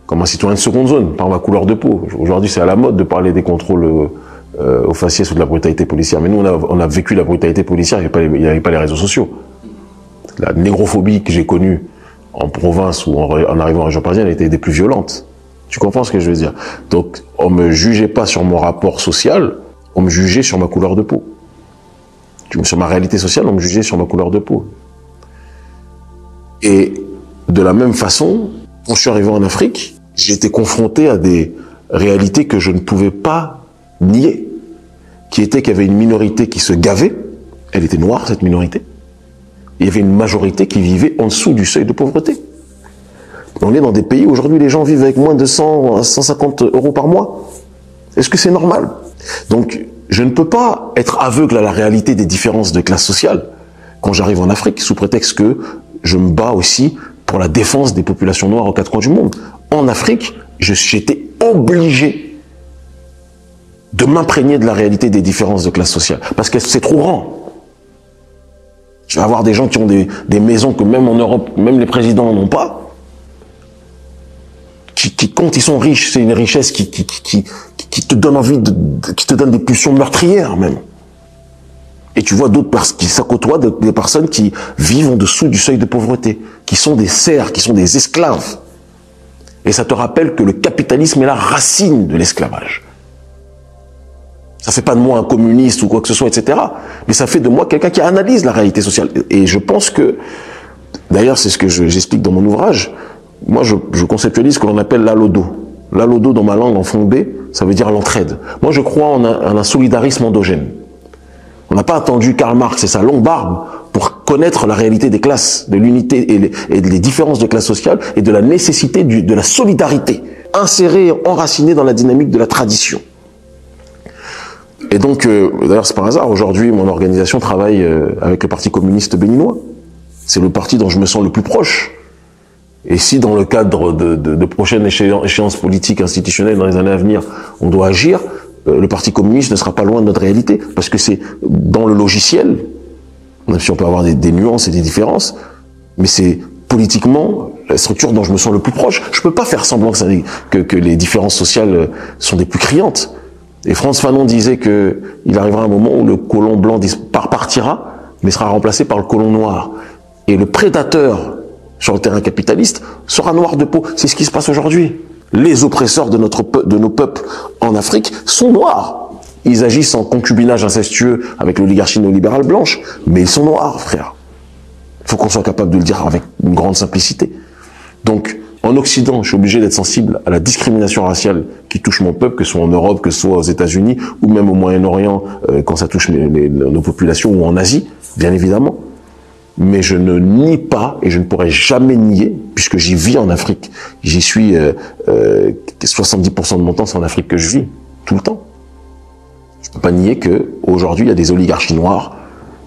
comme un citoyen de seconde zone, par ma couleur de peau. Aujourd'hui, c'est à la mode de parler des contrôles au faciès ou de la brutalité policière. Mais nous, on a vécu la brutalité policière, il n'y avait pas les réseaux sociaux. La négrophobie que j'ai connue en province ou en arrivant en région parisienne était des plus violentes. Tu comprends ce que je veux dire? Donc, on me jugeait pas sur mon rapport social, on me jugeait sur ma couleur de peau. Sur ma réalité sociale, on me jugeait sur ma couleur de peau. Et de la même façon, quand je suis arrivé en Afrique, j'ai été confronté à des réalités que je ne pouvais pas nier, qui était qu'il y avait une minorité qui se gavait, elle était noire cette minorité, il y avait une majorité qui vivait en dessous du seuil de pauvreté. On est dans des pays où aujourd'hui les gens vivent avec moins de 100 à 150 euros par mois. Est-ce que c'est normal? Donc, je ne peux pas être aveugle à la réalité des différences de classe sociale quand j'arrive en Afrique, sous prétexte que je me bats aussi pour la défense des populations noires aux quatre coins du monde. En Afrique, j'étais obligé de m'imprégner de la réalité des différences de classe sociale, parce que c'est trop grand. Je vais avoir des gens qui ont des maisons que même en Europe, même les présidents n'ont pas, qui quand ils sont riches, c'est une richesse qui te donne envie qui te donne des pulsions meurtrières même. Et tu vois d'autres personnes qui s'accotoient des personnes qui vivent en dessous du seuil de pauvreté, qui sont des serfs, qui sont des esclaves. Et ça te rappelle que le capitalisme est la racine de l'esclavage. Ça fait pas de moi un communiste ou quoi que ce soit, etc. Mais ça fait de moi quelqu'un qui analyse la réalité sociale. Et je pense que D'ailleurs, c'est ce que j'explique dans mon ouvrage. Moi, je conceptualise ce que l'on appelle l'alodo. L'alodo, dans ma langue en fondé, ça veut dire l'entraide. Moi, je crois en un solidarisme endogène. On n'a pas attendu Karl Marx et sa longue barbe pour connaître la réalité des classes, de l'unité et des différences de classe sociale et de la nécessité de la solidarité, insérée, enracinée dans la dynamique de la tradition. Et donc, d'ailleurs, c'est par hasard, aujourd'hui, mon organisation travaille avec le Parti communiste béninois. C'est le parti dont je me sens le plus proche. Et si dans le cadre de prochaines échéances politiques institutionnelles dans les années à venir, on doit agir, le Parti communiste ne sera pas loin de notre réalité, parce que c'est dans le logiciel, même si on peut avoir des nuances et des différences, mais c'est politiquement la structure dont je me sens le plus proche. Je peux pas faire semblant que les différences sociales sont des plus criantes. Et Frantz Fanon disait que il arrivera un moment où le colon blanc partira, mais sera remplacé par le colon noir. Et le prédateur sur le terrain capitaliste sera noir de peau. C'est ce qui se passe aujourd'hui. Les oppresseurs de nos peuples en Afrique sont noirs. Ils agissent en concubinage incestueux avec l'oligarchie néolibérale blanche, mais ils sont noirs, frère. Il faut qu'on soit capable de le dire avec une grande simplicité. Donc, en Occident, je suis obligé d'être sensible à la discrimination raciale qui touche mon peuple, que ce soit en Europe, que ce soit aux États-Unis, ou même au Moyen-Orient, quand ça touche nos populations, ou en Asie, bien évidemment. Mais je ne nie pas, et je ne pourrai jamais nier, puisque j'y vis en Afrique. J'y suis 70% de mon temps, c'est en Afrique que je vis, tout le temps. Je ne peux pas nier qu'aujourd'hui, il y a des oligarchies noires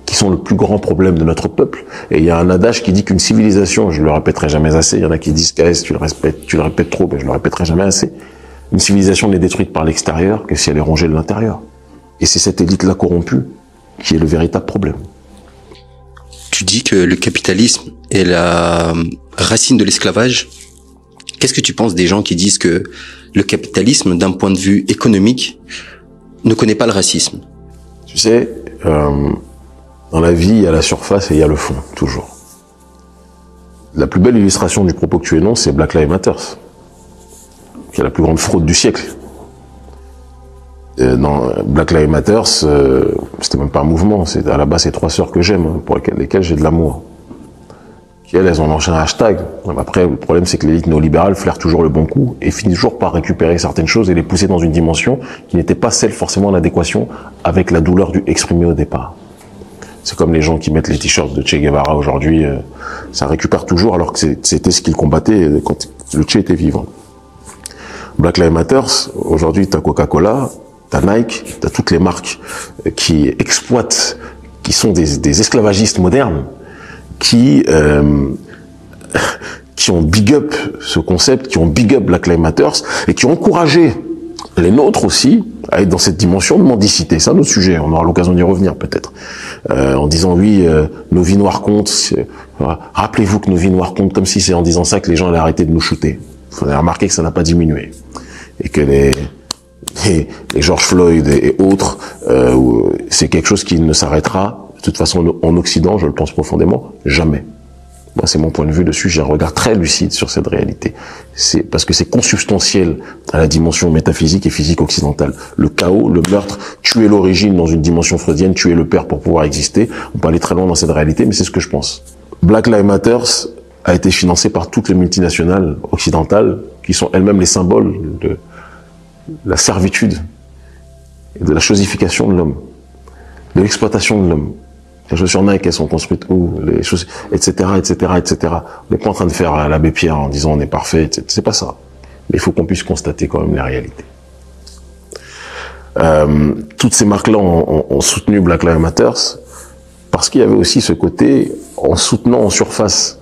qui sont le plus grand problème de notre peuple. Et il y a un adage qui dit qu'une civilisation, je le répéterai jamais assez, il y en a qui disent KS, tu le répètes trop, mais je le répéterai jamais assez. Une civilisation n'est détruite par l'extérieur que si elle est rongée de l'intérieur. Et c'est cette élite-là corrompue qui est le véritable problème. Tu dis que le capitalisme est la racine de l'esclavage. Qu'est-ce que tu penses des gens qui disent que le capitalisme, d'un point de vue économique, ne connaît pas le racisme? Tu sais, dans la vie, il y a la surface et il y a le fond, toujours. La plus belle illustration du propos que tu énonces, c'est Black Lives Matter, qui est la plus grande fraude du siècle. Dans Black Lives Matter, c'était même pas un mouvement, à la base c'est 3 sœurs que j'aime, pour lesquelles j'ai de l'amour. Elles ont lancé un hashtag. Après, le problème c'est que l'élite néolibérale flaire toujours le bon coup et finit toujours par récupérer certaines choses et les pousser dans une dimension qui n'était pas celle forcément en adéquation avec la douleur exprimée au départ. C'est comme les gens qui mettent les t-shirts de Che Guevara aujourd'hui, ça récupère toujours alors que c'était ce qu'ils combattaient quand le Che était vivant. Black Lives Matter, aujourd'hui t'as Coca-Cola, t'as Nike, t'as toutes les marques qui exploitent, qui sont des esclavagistes modernes, qui ont big up ce concept, qui ont big up Black Lives Matter et qui ont encouragé les nôtres aussi à être dans cette dimension de mendicité. C'est un autre sujet, on aura l'occasion d'y revenir peut-être. En disant oui, nos vies noires comptent. Rappelez-vous que nos vies noires comptent, comme si c'est en disant ça que les gens allaient arrêter de nous shooter. Il faudrait remarquer que ça n'a pas diminué. Et que les George Floyd et autres, c'est quelque chose qui ne s'arrêtera, de toute façon, en Occident, je le pense profondément, jamais. Moi, c'est mon point de vue dessus, j'ai un regard très lucide sur cette réalité. C'est parce que c'est consubstantiel à la dimension métaphysique et physique occidentale. Le chaos, le meurtre, tuer l'origine dans une dimension freudienne, tuer le père pour pouvoir exister. On peut aller très loin dans cette réalité, mais c'est ce que je pense. Black Lives Matter a été financé par toutes les multinationales occidentales, qui sont elles-mêmes les symboles de la servitude et de la chosification de l'homme, de l'exploitation de l'homme. Les chaussures Nike, elles sont construites où, les choses, etc., etc., etc. On n'est pas en train de faire l'abbé Pierre en disant on est parfait, etc. C'est pas ça. Mais il faut qu'on puisse constater quand même les réalités. Toutes ces marques-là ont soutenu Black Lives Matter parce qu'il y avait aussi ce côté, en soutenant en surface,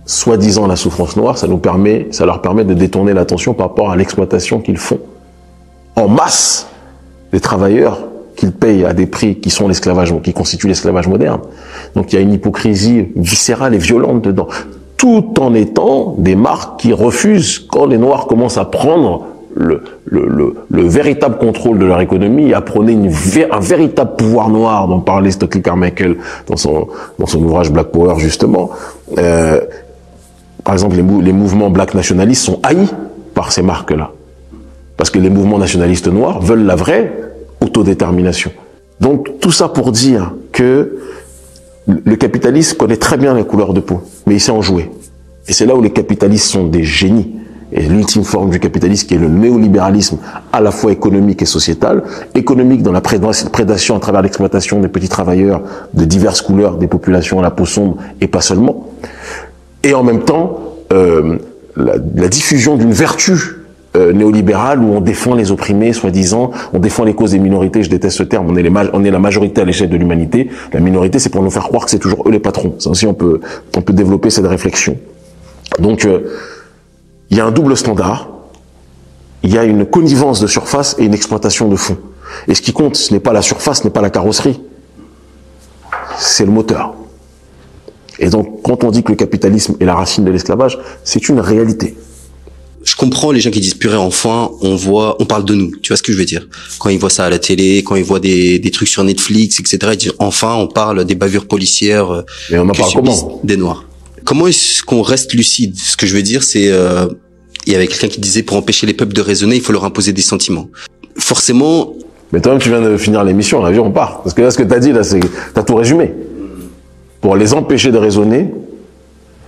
soi-disant la souffrance noire, ça leur permet de détourner l'attention par rapport à l'exploitation qu'ils font en masse des travailleurs qu'ils payent à des prix qui sont l'esclavage, qui constituent l'esclavage moderne. Donc il y a une hypocrisie viscérale et violente dedans, tout en étant des marques qui refusent quand les Noirs commencent à prendre le véritable contrôle de leur économie et à prôner un véritable pouvoir noir dont parlait Stokely Carmichael dans son ouvrage Black Power justement. Par exemple, les mouvements black nationalistes sont haïs par ces marques-là. Parce que les mouvements nationalistes noirs veulent la vraie autodétermination. Donc, tout ça pour dire que Le capitaliste connaît très bien les couleurs de peau, mais il sait en jouer. Et c'est là où les capitalistes sont des génies. Et l'ultime forme du capitalisme qui est le néolibéralisme à la fois économique et sociétal. Économique dans la prédation à travers l'exploitation des petits travailleurs de diverses couleurs, des populations à la peau sombre et pas seulement. Et en même temps, la diffusion d'une vertu néolibérale où on défend les opprimés, soi-disant, on défend les causes des minorités, je déteste ce terme, on est la majorité à l'échelle de l'humanité. La minorité, c'est pour nous faire croire que c'est toujours eux les patrons. Ça aussi, on peut développer cette réflexion. Donc, il y a un double standard, il y a une connivence de surface et une exploitation de fond. Et ce qui compte, ce n'est pas la surface, ce n'est pas la carrosserie, c'est le moteur. Et donc, quand on dit que le capitalisme est la racine de l'esclavage, c'est une réalité. Je comprends les gens qui disent purée, enfin, on parle de nous. Tu vois ce que je veux dire? Quand ils voient ça à la télé, quand ils voient des trucs sur Netflix, etc., ils disent enfin, on parle des bavures policières. Mais on en parle comment? Des Noirs. Comment est-ce qu'on reste lucide? Ce que je veux dire, c'est, il y avait quelqu'un qui disait pour empêcher les peuples de raisonner, il faut leur imposer des sentiments. Forcément. Mais toi-même, tu viens de finir l'émission, là, on part. Parce que là, ce que t'as dit, là, t'as tout résumé. Pour les empêcher de raisonner,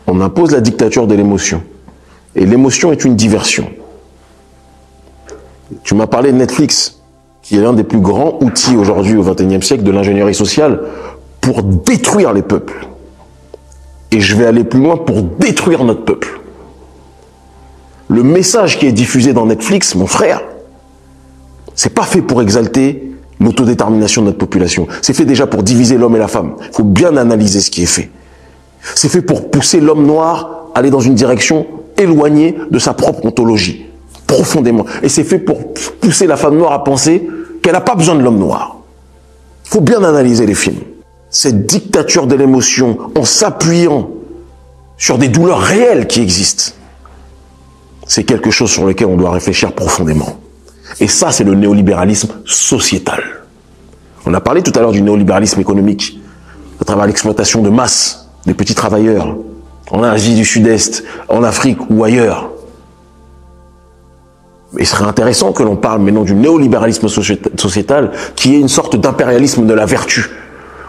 on impose la dictature de l'émotion. Et l'émotion est une diversion. Tu m'as parlé de Netflix, qui est l'un des plus grands outils aujourd'hui au XXIe siècle de l'ingénierie sociale pour détruire les peuples. Et je vais aller plus loin pour détruire notre peuple. Le message qui est diffusé dans Netflix, mon frère, c'est pas fait pour exalter l'autodétermination de notre population. C'est fait déjà pour diviser l'homme et la femme. Il faut bien analyser ce qui est fait. C'est fait pour pousser l'homme noir à aller dans une direction éloignée de sa propre ontologie, profondément. Et c'est fait pour pousser la femme noire à penser qu'elle n'a pas besoin de l'homme noir. Il faut bien analyser les films. Cette dictature de l'émotion, en s'appuyant sur des douleurs réelles qui existent, c'est quelque chose sur lequel on doit réfléchir profondément. Et ça, c'est le néolibéralisme sociétal. On a parlé tout à l'heure du néolibéralisme économique, à travers l'exploitation de masse des petits travailleurs, en Asie du Sud-Est, en Afrique ou ailleurs. Il serait intéressant que l'on parle maintenant du néolibéralisme sociétal, qui est une sorte d'impérialisme de la vertu,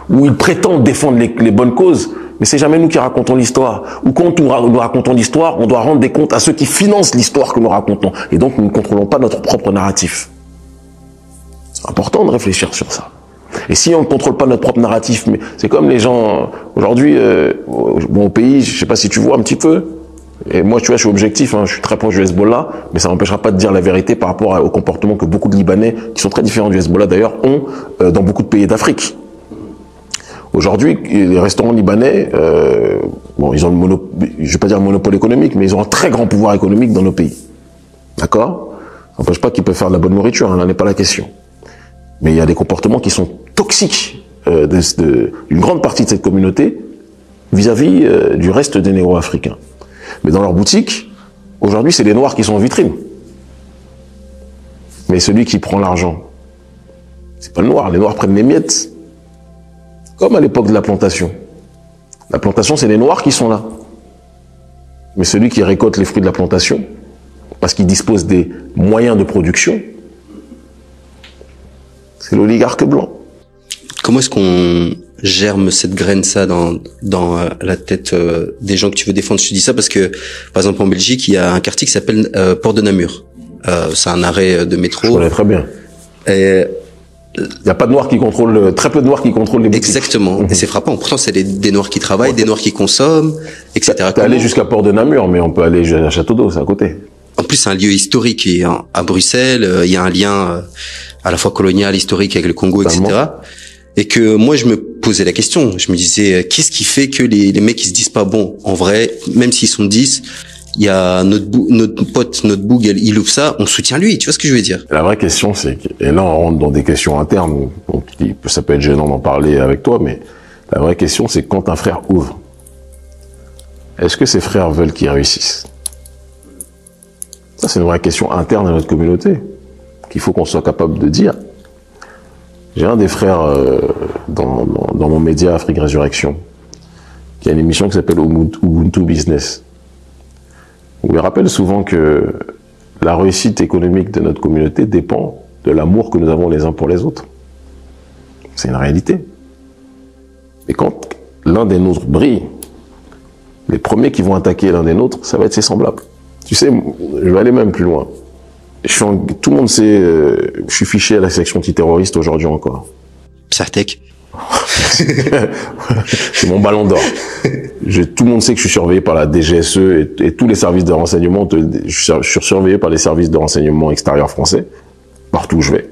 où ils prétendent défendre les bonnes causes, mais c'est jamais nous qui racontons l'histoire. Ou quand nous racontons l'histoire, on doit rendre des comptes à ceux qui financent l'histoire que nous racontons. Et donc, nous ne contrôlons pas notre propre narratif. C'est important de réfléchir sur ça. Et si on ne contrôle pas notre propre narratif, mais c'est comme les gens, aujourd'hui, au pays, je sais pas si tu vois un petit peu, et moi, tu vois, je suis objectif, je suis très proche du Hezbollah, mais ça m'empêchera pas de dire la vérité par rapport au comportement que beaucoup de Libanais, qui sont très différents du Hezbollah d'ailleurs, ont dans beaucoup de pays d'Afrique. Aujourd'hui, les restaurants libanais, ils ont je vais pas dire le monopole économique, mais ils ont un très grand pouvoir économique dans nos pays. D'accord? Ça n'empêche pas qu'ils peuvent faire de la bonne nourriture, là n'est pas la question. Mais il y a des comportements qui sont toxiques d'une grande partie de cette communauté vis-à-vis du reste des Négro-Africains. Mais dans leurs boutiques, aujourd'hui, c'est les Noirs qui sont en vitrine. Mais celui qui prend l'argent, c'est pas le Noir. Les Noirs prennent les miettes. Comme à l'époque de la plantation. La plantation, c'est les Noirs qui sont là. Mais celui qui récolte les fruits de la plantation, parce qu'il dispose des moyens de production, c'est l'oligarque blanc. Comment est-ce qu'on germe cette graine, ça, dans la tête des gens que tu veux défendre? Je te dis ça parce que, par exemple, en Belgique, il y a un quartier qui s'appelle Port de Namur. C'est un arrêt de métro. Je connais très bien. Et il n'y a pas de Noirs qui contrôlent, très peu de Noirs qui contrôlent les boutiques. Exactement. Et c'est frappant. Pourtant, c'est des Noirs qui travaillent, des Noirs qui consomment, etc. T'es allé jusqu'à Port de Namur, mais on peut aller à Château d'Eau, c'est à côté. En plus, c'est un lieu historique. Et à Bruxelles, il y a un lien à la fois colonial, historique avec le Congo, Totalement. etc. Et que moi, je me posais la question. Je me disais, qu'est-ce qui fait que les mecs, ils se disent pas, bon, en vrai, même s'ils sont 10, il y a notre pote, notre boug, il ouvre ça, on soutient lui. Tu vois ce que je veux dire? La vraie question, c'est que, et là, on rentre dans des questions internes, donc ça peut être gênant d'en parler avec toi, mais la vraie question, c'est quand un frère ouvre, est-ce que ses frères veulent qu'il réussisse? Ça, c'est une vraie question interne à notre communauté, qu'il faut qu'on soit capable de dire. J'ai un des frères dans mon média Afrique Résurrection, qui a une émission qui s'appelle Ubuntu Business, où il rappelle souvent que la réussite économique de notre communauté dépend de l'amour que nous avons les uns pour les autres. C'est une réalité. Et quand l'un des nôtres brille, les premiers qui vont attaquer l'un des nôtres, ça va être ses semblables. Tu sais, je vais aller même plus loin. Tout le monde sait, je suis fiché à la section antiterroriste aujourd'hui encore. Psartek. C'est mon ballon d'or. Tout le monde sait que je suis surveillé par la DGSE et tous les services de renseignement. Je suis surveillé par les services de renseignement extérieurs français, partout où je vais.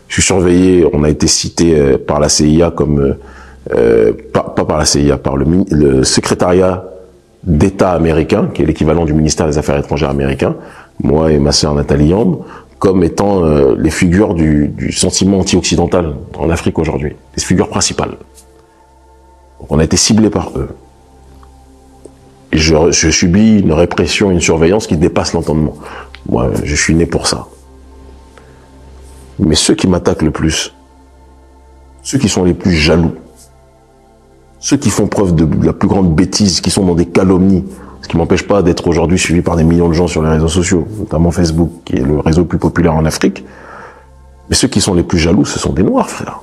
Je suis surveillé, on a été cité par la CIA comme... pas par la CIA, par le secrétariat d'État américain, qui est l'équivalent du ministère des Affaires étrangères américain, moi et ma sœur Nathalie Yamb, comme étant les figures du sentiment anti-occidental en Afrique aujourd'hui, les figures principales. Donc on a été ciblés par eux. Et je subis une répression, une surveillance qui dépasse l'entendement. Moi, je suis né pour ça. Mais ceux qui m'attaquent le plus, ceux qui sont les plus jaloux, ceux qui font preuve de la plus grande bêtise, qui sont dans des calomnies, ce qui m'empêche pas d'être aujourd'hui suivi par des millions de gens sur les réseaux sociaux, notamment Facebook, qui est le réseau le plus populaire en Afrique. Mais ceux qui sont les plus jaloux, ce sont des Noirs, frère.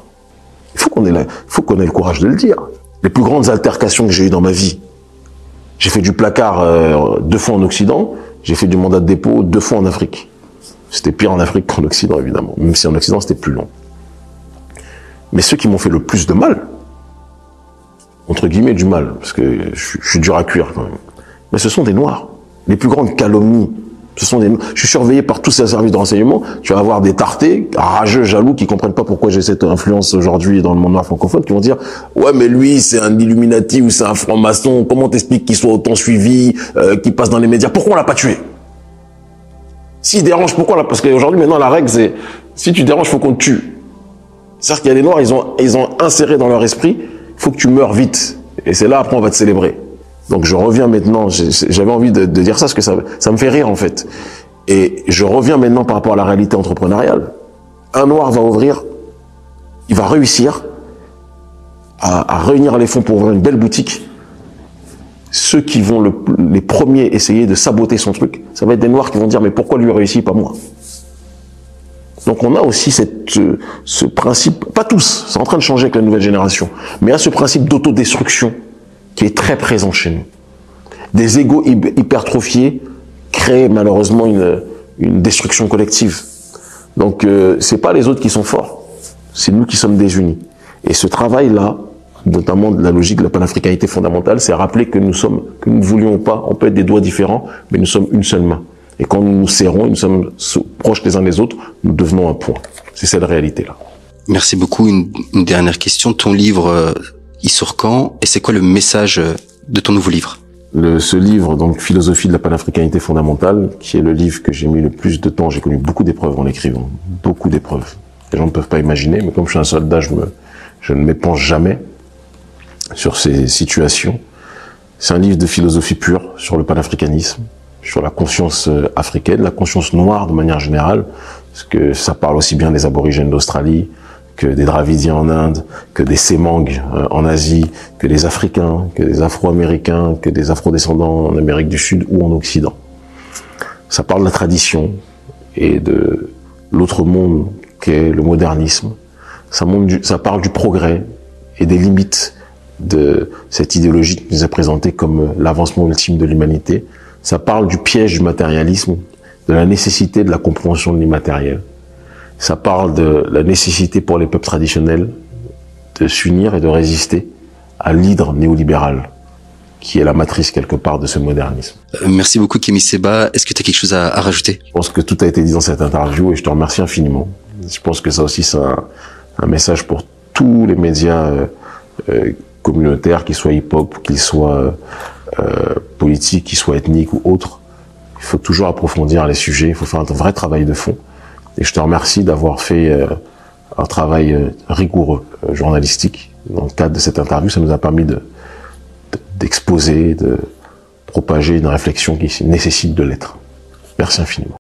Il faut qu'on ait le courage de le dire. Les plus grandes altercations que j'ai eues dans ma vie, j'ai fait du placard 2 fois en Occident, j'ai fait du mandat de dépôt 2 fois en Afrique. C'était pire en Afrique qu'en Occident, évidemment, même si en Occident c'était plus long. Mais ceux qui m'ont fait le plus de mal, entre guillemets du mal, parce que je suis dur à cuire quand même, mais ce sont des Noirs. Les plus grandes calomnies, ce sont des Noirs. Je suis surveillé par tous ces services de renseignement. Tu vas avoir des tartés, rageux, jaloux, qui comprennent pas pourquoi j'ai cette influence aujourd'hui dans le monde noir francophone, qui vont dire « Ouais, mais lui, c'est un Illuminati ou c'est un franc-maçon. Comment t'expliques qu'il soit autant suivi, qu'il passe dans les médias? Pourquoi on l'a pas tué ?» S'il dérange, pourquoi là? Parce qu'aujourd'hui, maintenant, la règle, c'est si tu déranges, faut qu'on te tue. C'est-à-dire qu'il y a des Noirs, ils ont inséré dans leur esprit, faut que tu meurs vite. Et c'est là, après, on va te célébrer. Donc je reviens maintenant, j'avais envie de dire ça parce que ça me fait rire en fait. Et je reviens maintenant par rapport à la réalité entrepreneuriale. Un Noir va ouvrir, il va réussir à réunir les fonds pour ouvrir une belle boutique. Ceux qui vont les premiers essayer de saboter son truc, ça va être des Noirs qui vont dire mais pourquoi lui réussit, pas moi? Donc on a aussi ce principe, pas tous, c'est en train de changer avec la nouvelle génération, mais il y a ce principe d'autodestruction qui est très présent chez nous. Des égos hypertrophiés créent malheureusement une destruction collective. Donc c'est pas les autres qui sont forts, c'est nous qui sommes désunis. Et ce travail-là, notamment de la logique de la panafricanité fondamentale, c'est rappeler que nous ne voulions pas, on peut être des doigts différents, mais nous sommes une seule main. Et quand nous nous serrons, nous sommes proches les uns des autres, nous devenons un point. C'est cette réalité-là. Merci beaucoup. Une dernière question. Ton livre, il sort quand? Et c'est quoi le message de ton nouveau livre? Ce livre, donc, Philosophie de la panafricanité fondamentale, qui est le livre que j'ai mis le plus de temps. J'ai connu beaucoup d'épreuves en l'écrivant. Beaucoup d'épreuves. Les gens ne peuvent pas imaginer, mais comme je suis un soldat, je ne m'épanche jamais sur ces situations. C'est un livre de philosophie pure sur le panafricanisme, sur la conscience africaine, la conscience noire de manière générale, parce que ça parle aussi bien des aborigènes d'Australie, que des Dravidiens en Inde, que des Semang en Asie, que des Africains, que des Afro-Américains, que des Afro-descendants en Amérique du Sud ou en Occident. Ça parle de la tradition et de l'autre monde qu'est le modernisme. Ça parle du progrès et des limites de cette idéologie qui nous est présentée comme l'avancement ultime de l'humanité. Ça parle du piège du matérialisme, de la nécessité de la compréhension de l'immatériel. Ça parle de la nécessité pour les peuples traditionnels de s'unir et de résister à l'hydre néolibéral, qui est la matrice quelque part de ce modernisme. Merci beaucoup Kémy Séba. Est-ce que tu as quelque chose à rajouter? Je pense que tout a été dit dans cette interview et je te remercie infiniment. Je pense que ça aussi c'est un message pour tous les médias communautaires, qu'ils soient hip-hop, qu'ils soient politiques, qu'ils soient ethniques ou autres. Il faut toujours approfondir les sujets, il faut faire un vrai travail de fond. Et je te remercie d'avoir fait un travail rigoureux, journalistique. Dans le cadre de cette interview, ça nous a permis d'exposer, de propager une réflexion qui nécessite de l'être. Merci infiniment.